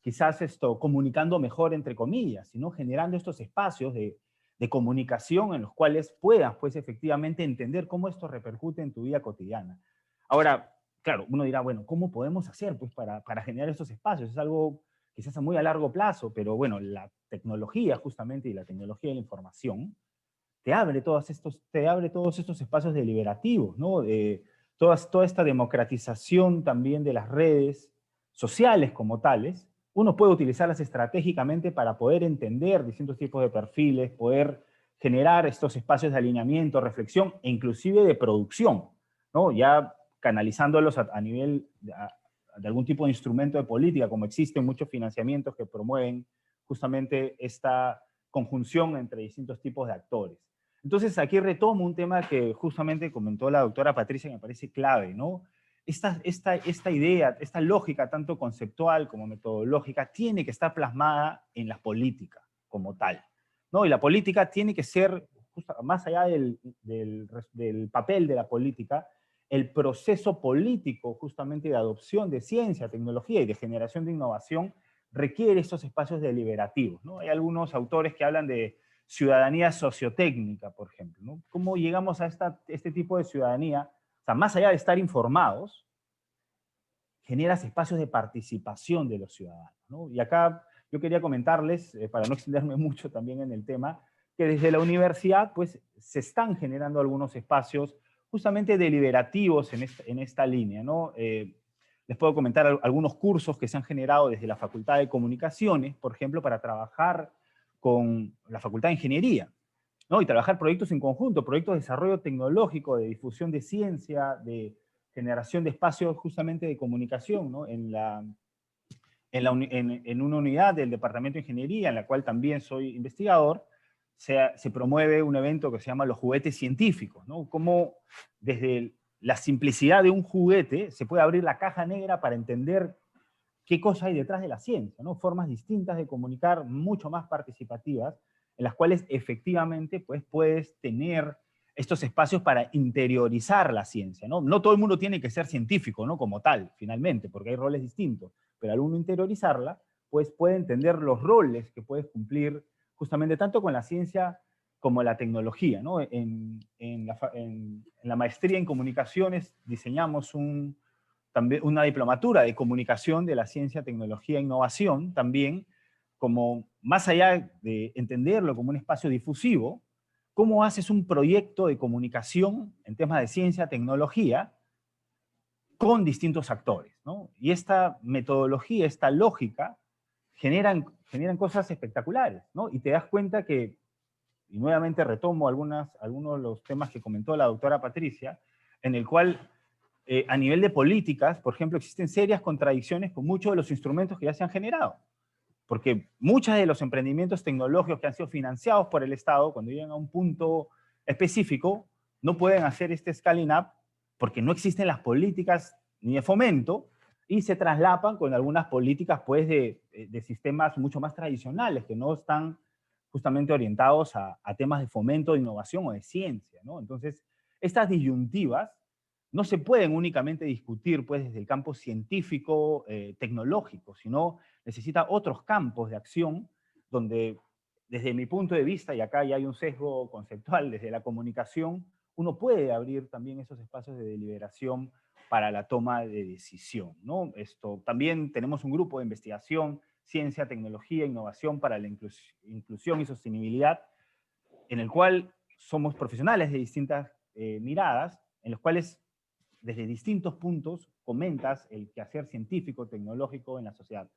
quizás comunicando mejor, entre comillas, sino generando estos espacios de comunicación en los cuales puedas, pues, efectivamente entender cómo esto repercute en tu vida cotidiana. Ahora, claro, uno dirá, bueno, ¿cómo podemos hacer, pues, para generar estos espacios? Es algo quizás a muy a largo plazo, pero bueno, la tecnología justamente y la tecnología de la información te abre todos estos espacios deliberativos, ¿no? Toda esta democratización también de las redes sociales como tales, uno puede utilizarlas estratégicamente para poder entender distintos tipos de perfiles, poder generar estos espacios de alineamiento, reflexión e inclusive de producción, ¿no? Ya canalizándolos a nivel de algún tipo de instrumento de política, como existen muchos financiamientos que promueven justamente esta conjunción entre distintos tipos de actores. Entonces aquí retomo un tema que justamente comentó la doctora Patricia, que me parece clave, ¿no? Esta idea, esta lógica, tanto conceptual como metodológica, tiene que estar plasmada en la política como tal, ¿no? Y la política tiene que ser, más allá del papel de la política, el proceso político justamente de adopción de ciencia, tecnología y de generación de innovación requiere estos espacios deliberativos, ¿no? Hay algunos autores que hablan de ciudadanía sociotécnica, por ejemplo, ¿no? ¿Cómo llegamos a este tipo de ciudadanía? O sea, más allá de estar informados, generas espacios de participación de los ciudadanos, ¿no? Y acá yo quería comentarles, para no extenderme mucho también en el tema, que desde la universidad, pues, se están generando algunos espacios justamente deliberativos en esta línea, ¿no? Les puedo comentar algunos cursos que se han generado desde la Facultad de Comunicaciones, por ejemplo, para trabajar con la Facultad de Ingeniería, ¿no? Y trabajar proyectos en conjunto, proyectos de desarrollo tecnológico, de difusión de ciencia, de generación de espacios justamente de comunicación, ¿no? En una unidad del Departamento de Ingeniería, en la cual también soy investigador, se promueve un evento que se llama los juguetes científicos, ¿no? Cómo desde la simplicidad de un juguete se puede abrir la caja negra para entender qué cosa hay detrás de la ciencia, ¿no? Formas distintas de comunicar, mucho más participativas, en las cuales efectivamente pues, puedes tener estos espacios para interiorizar la ciencia, ¿no? No todo el mundo tiene que ser científico, ¿no? Como tal, finalmente, porque hay roles distintos, pero al uno interiorizarla, pues puede entender los roles que puedes cumplir justamente tanto con la ciencia como la tecnología, ¿no? En la maestría en comunicaciones diseñamos también una diplomatura de comunicación de la ciencia, tecnología e innovación, también como más allá de entenderlo como un espacio difusivo, cómo haces un proyecto de comunicación en temas de ciencia, tecnología, con distintos actores, ¿no? Y esta metodología, esta lógica, generan cosas espectaculares, ¿no? Y te das cuenta que, y nuevamente retomo algunos de los temas que comentó la doctora Patricia, en el cual a nivel de políticas, por ejemplo, existen serias contradicciones con muchos de los instrumentos que ya se han generado. Porque muchos de los emprendimientos tecnológicos que han sido financiados por el Estado, cuando llegan a un punto específico, no pueden hacer este scaling up porque no existen las políticas ni de fomento y se traslapan con algunas políticas pues, de sistemas mucho más tradicionales que no están justamente orientados a temas de fomento, de innovación o de ciencia, ¿no? Entonces, estas disyuntivas no se pueden únicamente discutir pues, desde el campo científico, tecnológico, sino necesita otros campos de acción donde, desde mi punto de vista, y acá ya hay un sesgo conceptual desde la comunicación, uno puede abrir también esos espacios de deliberación para la toma de decisión, ¿no? También tenemos un grupo de investigación, ciencia, tecnología, innovación para la inclusión y sostenibilidad, en el cual somos profesionales de distintas miradas, en los cuales desde distintos puntos comentas el quehacer científico, tecnológico en la sociedad.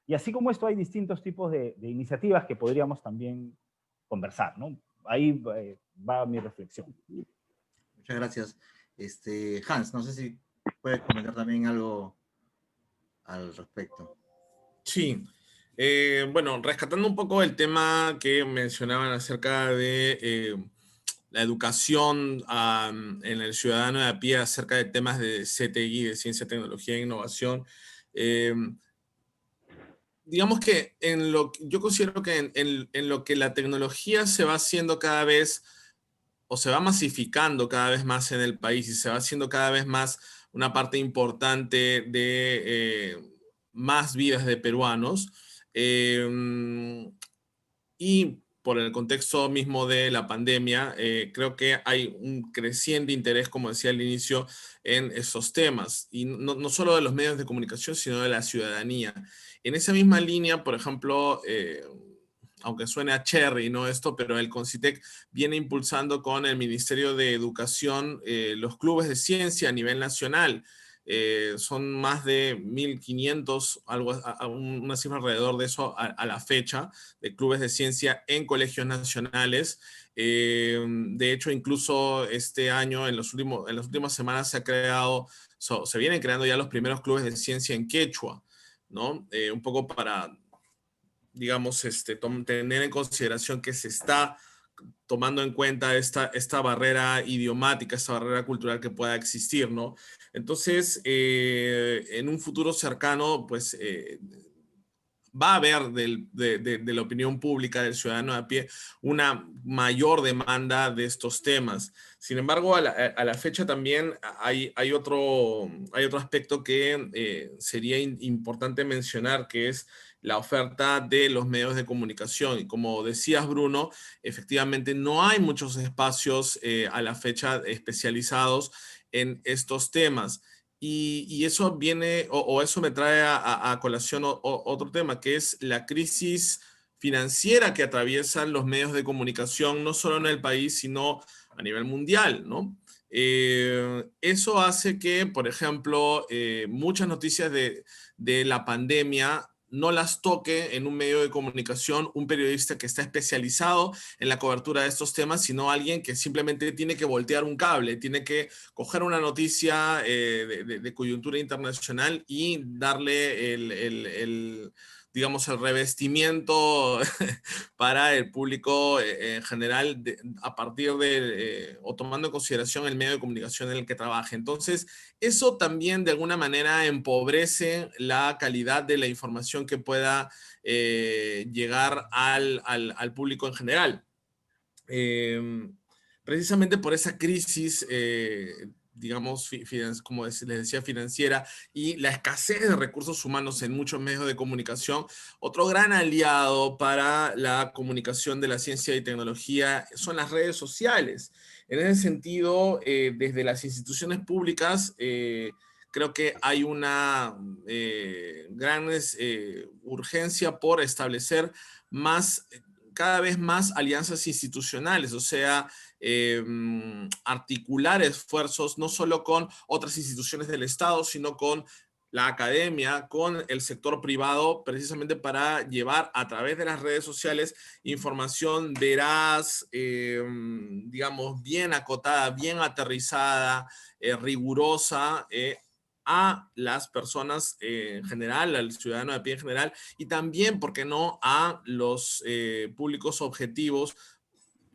Y así como esto hay distintos tipos de iniciativas que podríamos también conversar, ¿no? Ahí va mi reflexión. Muchas gracias. Hans, no sé si puedes comentar también algo al respecto. Sí. Bueno, rescatando un poco el tema que mencionaban acerca de la educación en el ciudadano de a pie acerca de temas de CTI, de ciencia, tecnología e innovación. eh, digamos que yo considero que en lo que la tecnología se va haciendo cada vez, o se va masificando cada vez más en el país y se va haciendo cada vez más una parte importante de más vidas de peruanos. Y por el contexto mismo de la pandemia, creo que hay un creciente interés, como decía al inicio, en esos temas, y no solo de los medios de comunicación, sino de la ciudadanía. En esa misma línea, por ejemplo, aunque suene a cherry, ¿no? Esto, pero el CONCITEC viene impulsando con el Ministerio de Educación los clubes de ciencia a nivel nacional. Son más de 1.500, una cifra alrededor de eso a la fecha, de clubes de ciencia en colegios nacionales. De hecho, incluso este año, en las últimas semanas, se vienen creando ya los primeros clubes de ciencia en quechua, ¿no? Un poco para, digamos, tener en consideración que se está tomando en cuenta esta barrera idiomática, esta barrera cultural que pueda existir, ¿no? Entonces, en un futuro cercano, pues va a haber de la opinión pública, del ciudadano de a pie, una mayor demanda de estos temas. Sin embargo, a la fecha también hay otro aspecto que sería importante mencionar, que es la oferta de los medios de comunicación. Y como decías, Bruno, efectivamente no hay muchos espacios a la fecha especializados en estos temas. Y eso viene, o eso me trae a colación otro tema, que es la crisis financiera que atraviesan los medios de comunicación, no solo en el país, sino a nivel mundial, ¿no? Eso hace que, por ejemplo, muchas noticias de la pandemia no las toque en un medio de comunicación un periodista que está especializado en la cobertura de estos temas, sino alguien que simplemente tiene que voltear un cable, tiene que coger una noticia de coyuntura internacional y darle digamos, el revestimiento para el público en general, a partir o tomando en consideración el medio de comunicación en el que trabaje. Entonces, eso también de alguna manera empobrece la calidad de la información que pueda llegar al público en general. Precisamente por esa crisis, digamos, como les decía, financiera, y la escasez de recursos humanos en muchos medios de comunicación, otro gran aliado para la comunicación de la ciencia y tecnología son las redes sociales. En ese sentido, desde las instituciones públicas, creo que hay una gran urgencia por establecer cada vez más alianzas institucionales, o sea, articular esfuerzos no solo con otras instituciones del Estado, sino con la academia, con el sector privado, precisamente para llevar a través de las redes sociales información veraz, digamos, bien acotada, bien aterrizada, rigurosa, a las personas en general, al ciudadano de a pie en general, y también, ¿por qué no?, a los públicos objetivos,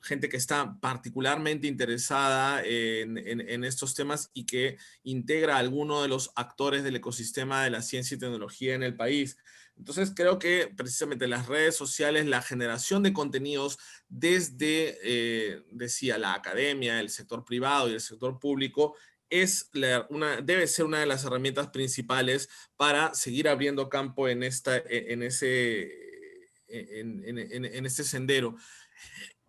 gente que está particularmente interesada en estos temas y que integra a alguno de los actores del ecosistema de la ciencia y tecnología en el país. Entonces creo que precisamente las redes sociales, la generación de contenidos desde, decía, la academia, el sector privado y el sector público, debe ser una de las herramientas principales para seguir abriendo campo en este sendero.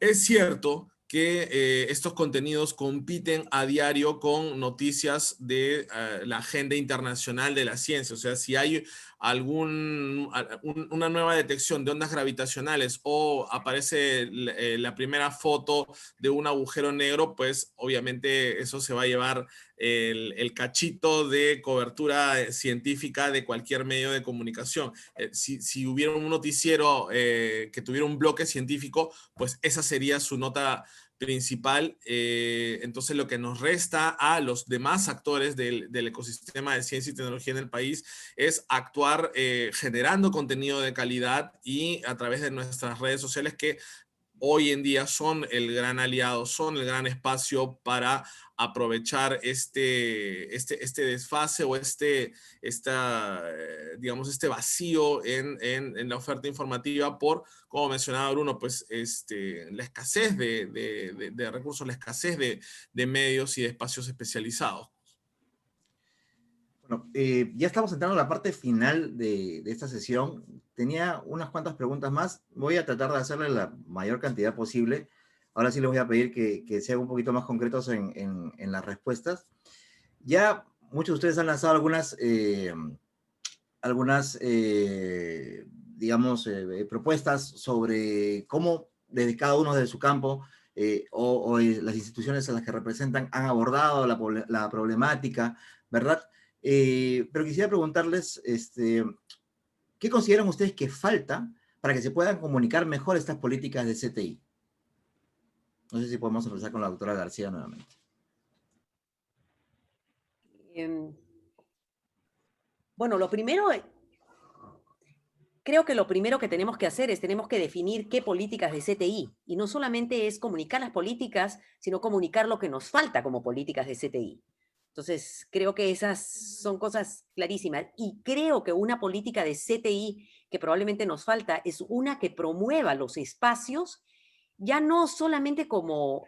Es cierto que estos contenidos compiten a diario con noticias de la agenda internacional de la ciencia. O sea, si hay una nueva detección de ondas gravitacionales o aparece la primera foto de un agujero negro, pues obviamente eso se va a llevar el cachito de cobertura científica de cualquier medio de comunicación. Si hubiera un noticiero que tuviera un bloque científico, pues esa sería su nota principal. Entonces lo que nos resta a los demás actores del ecosistema de ciencia y tecnología en el país es actuar generando contenido de calidad y a través de nuestras redes sociales, que hoy en día son el gran aliado, son el gran espacio para aprovechar este desfase o digamos, este vacío en la oferta informativa por, como mencionaba Bruno, pues la escasez de recursos, la escasez de medios y de espacios especializados. Bueno, ya estamos entrando a la parte final de esta sesión. Tenía unas cuantas preguntas más. Voy a tratar de hacerle la mayor cantidad posible. Ahora sí les voy a pedir que sean un poquito más concretos en las respuestas. Ya muchos de ustedes han lanzado digamos, propuestas sobre cómo desde cada uno de su campo las instituciones a las que representan han abordado la problemática, ¿verdad? Pero quisiera preguntarles, ¿qué consideran ustedes que falta para que se puedan comunicar mejor estas políticas de CTI? No sé si podemos empezar con la doctora García nuevamente. Bueno, creo que lo primero que tenemos que hacer es tenemos que definir qué políticas de CTI. Y no solamente es comunicar las políticas, sino comunicar lo que nos falta como políticas de CTI. Entonces, creo que esas son cosas clarísimas. Y creo que una política de CTI que probablemente nos falta es una que promueva los espacios, ya no solamente como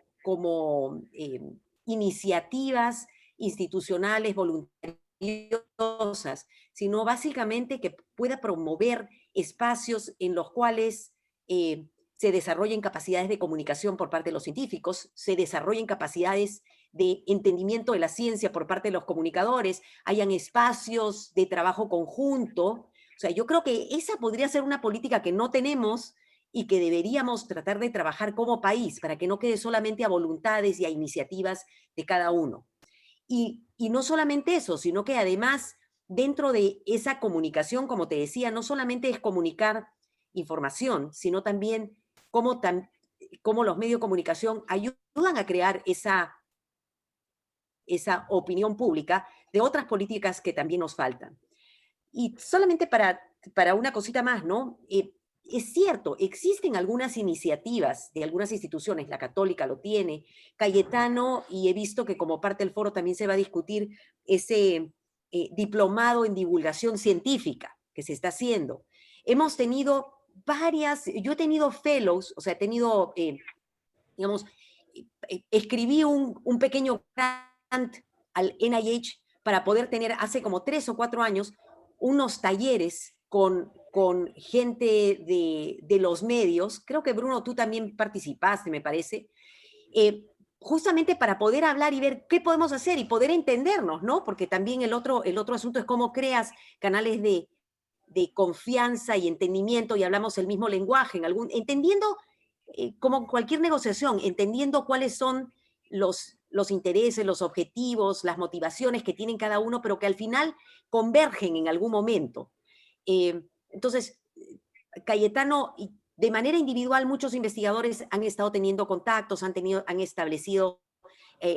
iniciativas institucionales, voluntariosas, sino básicamente que pueda promover espacios en los cuales se desarrollen capacidades de comunicación por parte de los científicos, se desarrollen capacidades de entendimiento de la ciencia por parte de los comunicadores, hayan espacios de trabajo conjunto. O sea, yo creo que esa podría ser una política que no tenemos y que deberíamos tratar de trabajar como país para que no quede solamente a voluntades y a iniciativas de cada uno. Y no solamente eso, sino que además dentro de esa comunicación, como te decía, no solamente es comunicar información, sino también cómo los medios de comunicación ayudan a crear esa opinión pública de otras políticas que también nos faltan. Y solamente para una cosita más, ¿no? Es cierto, existen algunas iniciativas de algunas instituciones, la Católica lo tiene, Cayetano, y he visto que como parte del foro también se va a discutir ese diplomado en divulgación científica que se está haciendo. Hemos tenido yo he tenido fellows, o sea, he tenido, digamos, escribí un pequeño grant al NIH para poder tener hace como 3 o 4 años unos talleres con gente de los medios. Creo que Bruno, tú también participaste, me parece, justamente para poder hablar y ver qué podemos hacer y poder entendernos, ¿no? Porque también el otro asunto es cómo creas canales de confianza y entendimiento y hablamos el mismo lenguaje, entendiendo, como cualquier negociación, entendiendo cuáles son los intereses, los objetivos, las motivaciones que tienen cada uno, pero que al final convergen en algún momento. Entonces, Cayetano, de manera individual, muchos investigadores han estado teniendo contactos, han establecido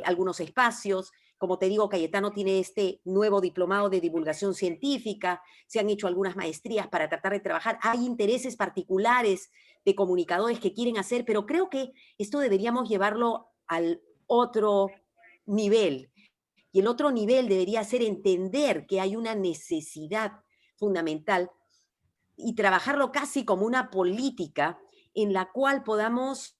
algunos espacios. Como te digo, Cayetano tiene este nuevo diplomado de divulgación científica, se han hecho algunas maestrías para tratar de trabajar. Hay intereses particulares de comunicadores que quieren hacer, pero creo que esto deberíamos llevarlo al otro nivel. Y el otro nivel debería ser entender que hay una necesidad fundamental y trabajarlo casi como una política en la cual podamos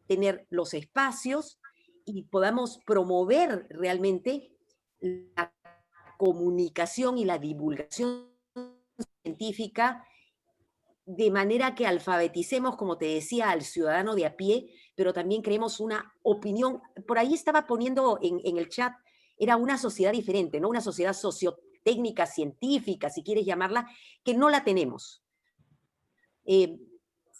tener los espacios y podamos promover realmente la comunicación y la divulgación científica de manera que alfabeticemos, como te decía, al ciudadano de a pie, pero también creemos una opinión. Por ahí estaba poniendo en el chat, era una sociedad diferente, ¿no? Una sociedad sociotécnica, científica, si quieres llamarla, que no la tenemos.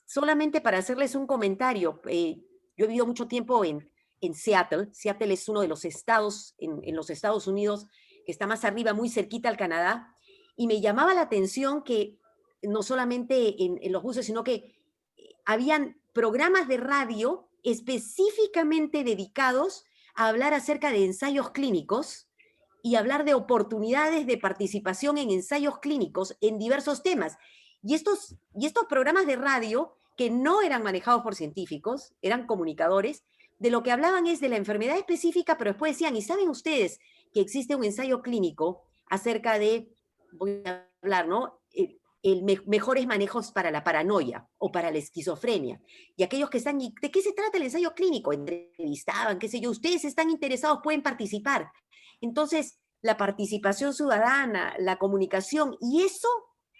Solamente para hacerles un comentario, yo he vivido mucho tiempo en Seattle. Seattle es uno de los estados en los Estados Unidos que está más arriba, muy cerquita al Canadá, y me llamaba la atención que no solamente en los buses, sino que habían programas de radio específicamente dedicados a hablar acerca de ensayos clínicos y hablar de oportunidades de participación en ensayos clínicos en diversos temas. Y estos programas de radio, que no eran manejados por científicos, eran comunicadores, de lo que hablaban es de la enfermedad específica, pero después decían, ¿y saben ustedes que existe un ensayo clínico acerca de, voy a hablar, ¿no? Mejores manejos para la paranoia o para la esquizofrenia? Y aquellos que están, ¿de qué se trata el ensayo clínico? Entrevistaban, qué sé yo, ustedes están interesados, pueden participar. Entonces, la participación ciudadana, la comunicación, y eso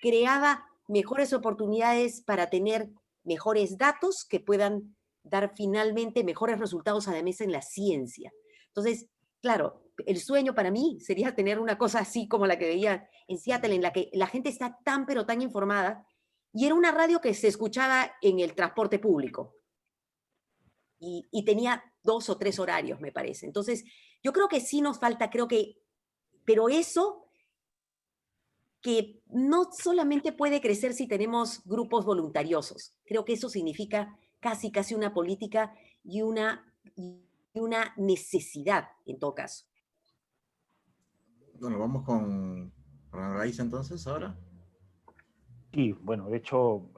creaba mejores oportunidades para tener mejores datos que puedan dar finalmente mejores resultados además en la ciencia. Entonces, claro, el sueño para mí sería tener una cosa así como la que veía en Seattle, en la que la gente está tan pero tan informada, y era una radio que se escuchaba en el transporte público y tenía 2 o 3 horarios, me parece. Entonces, yo creo que sí nos falta, pero eso que no solamente puede crecer si tenemos grupos voluntariosos. Creo que eso significa casi una política y una necesidad en todo caso. Bueno, vamos con la raíz entonces ahora. Sí, bueno, de hecho,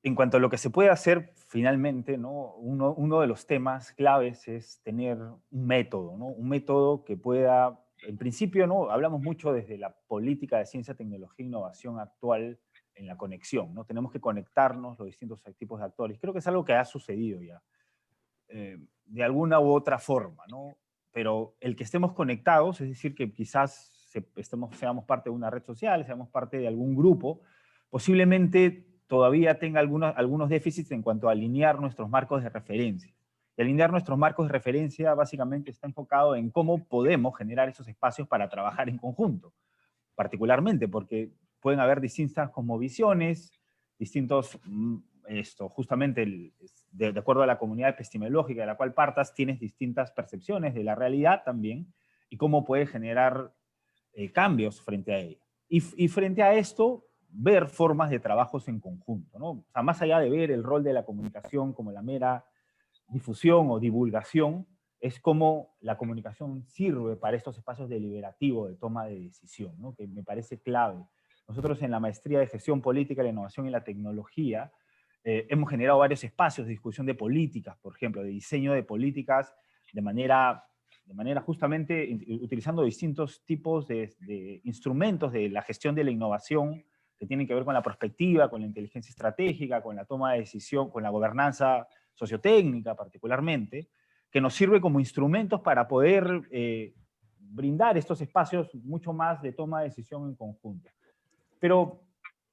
en cuanto a lo que se puede hacer finalmente, ¿no? Uno de los temas claves es tener un método, ¿no? Un método que pueda, en principio, ¿no? Hablamos mucho desde la política de ciencia, tecnología e innovación actual en la conexión, ¿no? Tenemos que conectarnos los distintos tipos de actores. Creo que es algo que ha sucedido ya, de alguna u otra forma, ¿no? Pero el que estemos conectados, es decir, que quizás seamos parte de una red social, seamos parte de algún grupo, posiblemente todavía tenga algunos déficits en cuanto a alinear nuestros marcos de referencia. Y alinear nuestros marcos de referencia básicamente está enfocado en cómo podemos generar esos espacios para trabajar en conjunto, particularmente porque pueden haber distintas cosmovisiones, distintos, justamente de acuerdo a la comunidad epistemológica de la cual partas, tienes distintas percepciones de la realidad también y cómo puedes generar cambios frente a ella. Y frente a esto, ver formas de trabajos en conjunto, ¿no? O sea, más allá de ver el rol de la comunicación como la mera difusión o divulgación, es cómo la comunicación sirve para estos espacios deliberativos de toma de decisión, ¿no? Que me parece clave. Nosotros en la maestría de gestión política, la innovación y la tecnología hemos generado varios espacios de discusión de políticas, por ejemplo, de diseño de políticas de manera justamente utilizando distintos tipos de instrumentos de la gestión de la innovación que tienen que ver con la perspectiva, con la inteligencia estratégica, con la toma de decisión, con la gobernanza sociotécnica particularmente, que nos sirve como instrumentos para poder brindar estos espacios mucho más de toma de decisión en conjunto. Pero,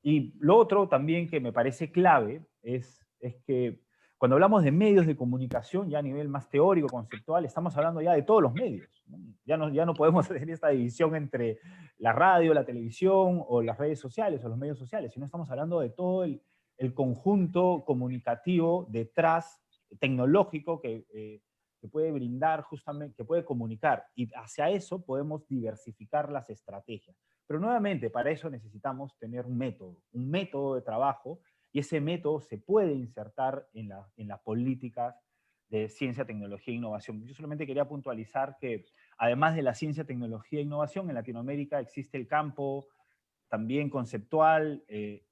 y lo otro también que me parece clave es que cuando hablamos de medios de comunicación, ya a nivel más teórico, conceptual, estamos hablando ya de todos los medios, ¿no? Ya no podemos hacer esta división entre la radio, la televisión, o las redes sociales, o los medios sociales, sino estamos hablando de todo el conjunto comunicativo detrás, tecnológico, que puede brindar justamente, que puede comunicar. Y hacia eso podemos diversificar las estrategias. Pero nuevamente, para eso necesitamos tener un método de trabajo, y ese método se puede insertar en las políticas de ciencia, tecnología e innovación. Yo solamente quería puntualizar que, además de la ciencia, tecnología e innovación, en Latinoamérica existe el campo también conceptual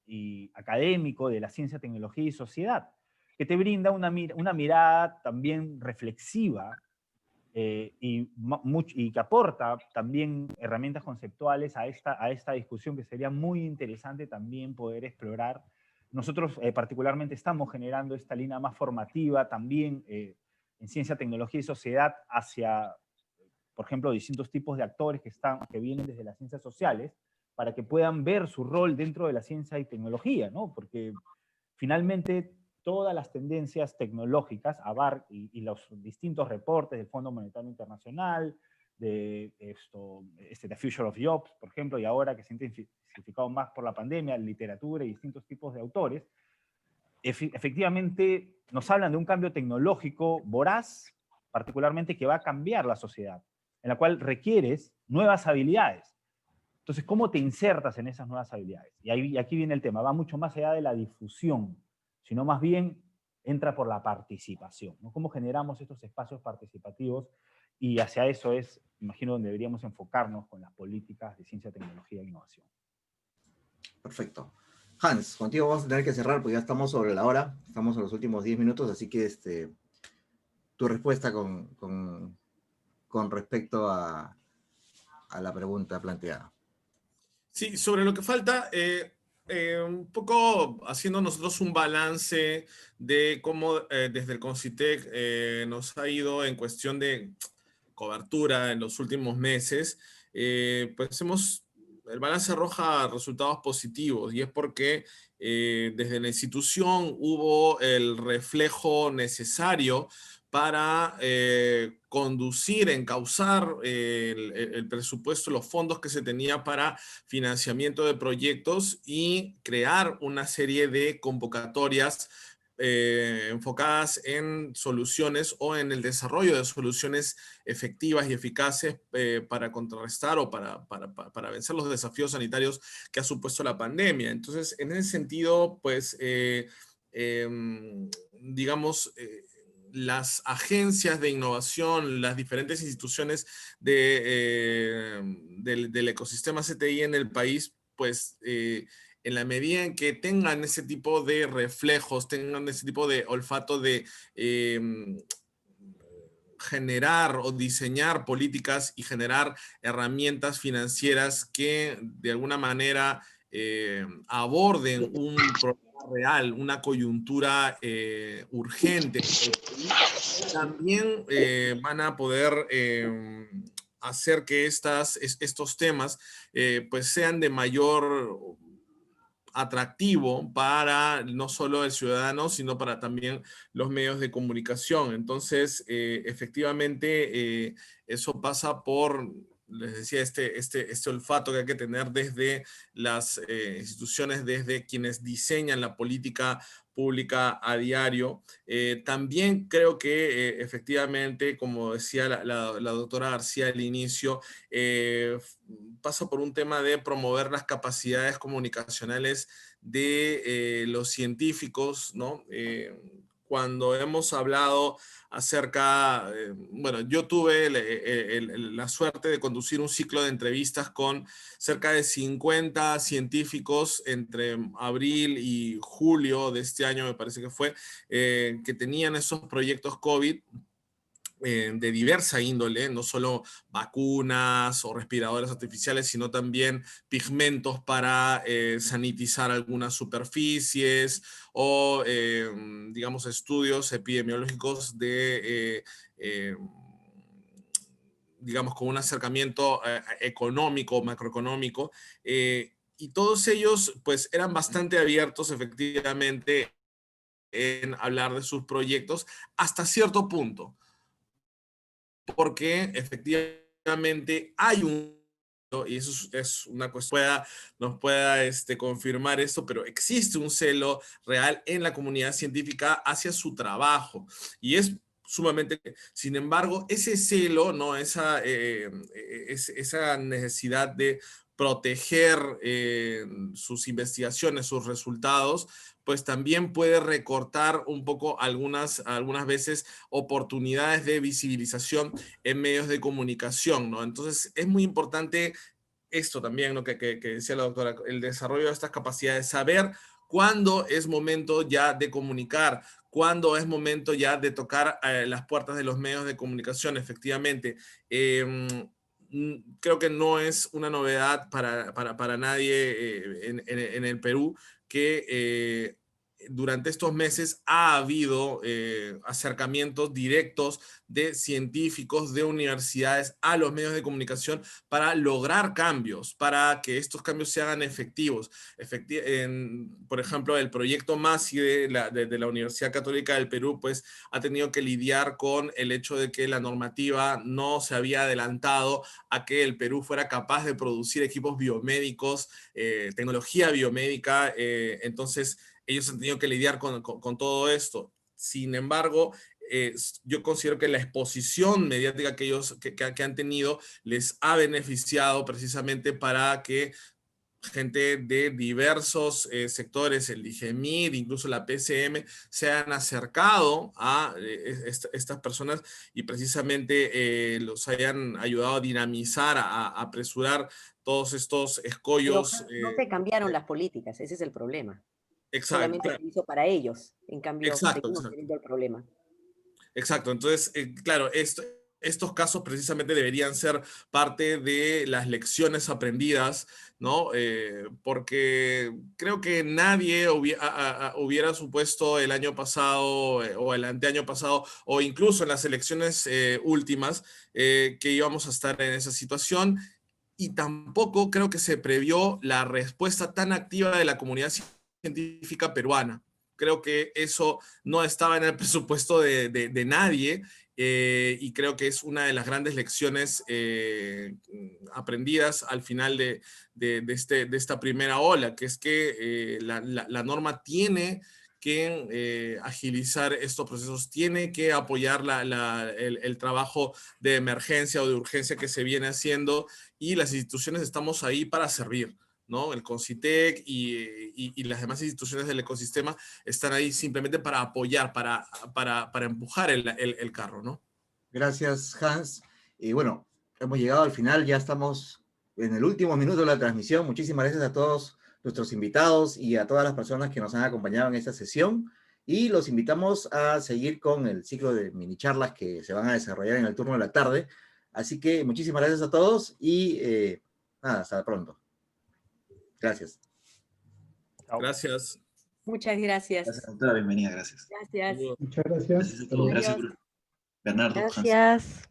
y académico de la ciencia, tecnología y sociedad, que te brinda una mirada también reflexiva y que aporta también herramientas conceptuales a esta discusión, que sería muy interesante también poder explorar. Nosotros particularmente estamos generando esta línea más formativa también en ciencia, tecnología y sociedad hacia, por ejemplo, distintos tipos de actores que vienen desde las ciencias sociales, para que puedan ver su rol dentro de la ciencia y tecnología, ¿no? Porque finalmente todas las tendencias tecnológicas y los distintos reportes del Fondo Monetario Internacional, de The Future of Jobs, por ejemplo, y ahora que se ha intensificado más por la pandemia, literatura y distintos tipos de autores, efectivamente nos hablan de un cambio tecnológico voraz, particularmente que va a cambiar la sociedad, en la cual requieres nuevas habilidades. Entonces, ¿cómo te insertas en esas nuevas habilidades? Y aquí viene el tema, va mucho más allá de la difusión, sino más bien entra por la participación, ¿no? ¿Cómo generamos estos espacios participativos? Y hacia eso es, imagino, donde deberíamos enfocarnos con las políticas de ciencia, tecnología e innovación. Perfecto. Hans, contigo vamos a tener que cerrar porque ya estamos sobre la hora, estamos en los últimos 10 minutos, así que tu respuesta con respecto a la pregunta planteada. Sí, sobre lo que falta, un poco haciendo nosotros un balance de cómo desde el CONCITEC nos ha ido en cuestión de cobertura en los últimos meses, pues el balance arroja resultados positivos, y es porque desde la institución hubo el reflejo necesario para conducir, encauzar el presupuesto, los fondos que se tenía para financiamiento de proyectos y crear una serie de convocatorias enfocadas en soluciones o en el desarrollo de soluciones efectivas y eficaces para contrarrestar o para vencer los desafíos sanitarios que ha supuesto la pandemia. Entonces, en ese sentido, pues, digamos, las agencias de innovación, las diferentes instituciones del ecosistema CTI en el país, pues en la medida en que tengan ese tipo de reflejos, tengan ese tipo de olfato de generar o diseñar políticas y generar herramientas financieras que de alguna manera aborden un problema real, una coyuntura urgente, también van a poder hacer que estos temas pues sean de mayor atractivo para no solo el ciudadano, sino para también los medios de comunicación. Entonces, efectivamente, eso pasa por, les decía, este olfato que hay que tener desde las instituciones, desde quienes diseñan la política pública a diario. También creo que efectivamente, como decía la doctora García al inicio, pasa por un tema de promover las capacidades comunicacionales de los científicos, ¿no? Cuando hemos hablado acerca, bueno, yo tuve la suerte de conducir un ciclo de entrevistas con cerca de 50 científicos entre abril y julio de este año, me parece que fue, que tenían esos proyectos COVID de diversa índole, no solo vacunas o respiradores artificiales, sino también pigmentos para sanitizar algunas superficies o, digamos, estudios epidemiológicos de, digamos, con un acercamiento económico, macroeconómico, y todos ellos, pues, eran bastante abiertos, efectivamente, en hablar de sus proyectos hasta cierto punto, porque efectivamente hay y eso es una cuestión, nos pueda confirmar esto, pero existe un celo real en la comunidad científica hacia su trabajo, y es sumamente, sin embargo, ese celo, ¿no? Esa necesidad de proteger sus investigaciones, sus resultados, pues también puede recortar un poco algunas veces oportunidades de visibilización en medios de comunicación, ¿no? Entonces es muy importante esto también, ¿no? que decía la doctora, el desarrollo de estas capacidades, saber cuándo es momento ya de comunicar, cuándo es momento ya de tocar las puertas de los medios de comunicación, efectivamente. Creo que no es una novedad para nadie en el Perú que durante estos meses ha habido acercamientos directos de científicos, de universidades a los medios de comunicación para lograr cambios, para que estos cambios se hagan efectivos. Por ejemplo, el proyecto MASI de la Universidad Católica del Perú, pues ha tenido que lidiar con el hecho de que la normativa no se había adelantado a que el Perú fuera capaz de producir equipos biomédicos, tecnología biomédica, entonces ellos han tenido que lidiar con todo esto. Sin embargo, yo considero que la exposición mediática que ellos que han tenido les ha beneficiado precisamente para que gente de diversos sectores, el IGEMID, incluso la PCM, se han acercado a estas personas y precisamente los hayan ayudado a dinamizar, a apresurar todos estos Pero escollos. no se cambiaron las políticas, ese es el problema. Exacto, Solamente se hizo para ellos, en cambio exacto, seguimos exacto. teniendo el problema. Exacto, entonces, claro, estos casos precisamente deberían ser parte de las lecciones aprendidas, ¿no? Porque creo que nadie hubiera supuesto el año pasado o el anteaño pasado, o incluso en las elecciones últimas, que íbamos a estar en esa situación, y tampoco creo que se previó la respuesta tan activa de la comunidad científica peruana. Creo que eso no estaba en el presupuesto de nadie, y creo que es una de las grandes lecciones aprendidas al final de esta primera ola, que es que la norma tiene que agilizar estos procesos, tiene que apoyar el trabajo de emergencia o de urgencia que se viene haciendo, y las instituciones estamos ahí para servir, ¿no? El CONCITEC y las demás instituciones del ecosistema están ahí simplemente para apoyar, para empujar el carro, ¿no? Gracias, Hans. Y bueno, hemos llegado al final, ya estamos en el último minuto de la transmisión. Muchísimas gracias a todos nuestros invitados y a todas las personas que nos han acompañado en esta sesión. Y los invitamos a seguir con el ciclo de mini charlas que se van a desarrollar en el turno de la tarde. Así que muchísimas gracias a todos y nada, hasta pronto. Gracias. Chao. Gracias. Muchas gracias. Gracias, doctora. Bienvenida, gracias. Gracias. Muchas gracias. Gracias a todos. Gracias, Adiós. Bernardo. Hans. Gracias.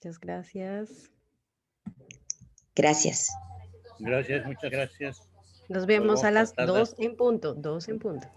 Muchas gracias. Gracias. Gracias, muchas gracias. Nos vemos a las Hasta tarde. 2 en punto. 2 en punto.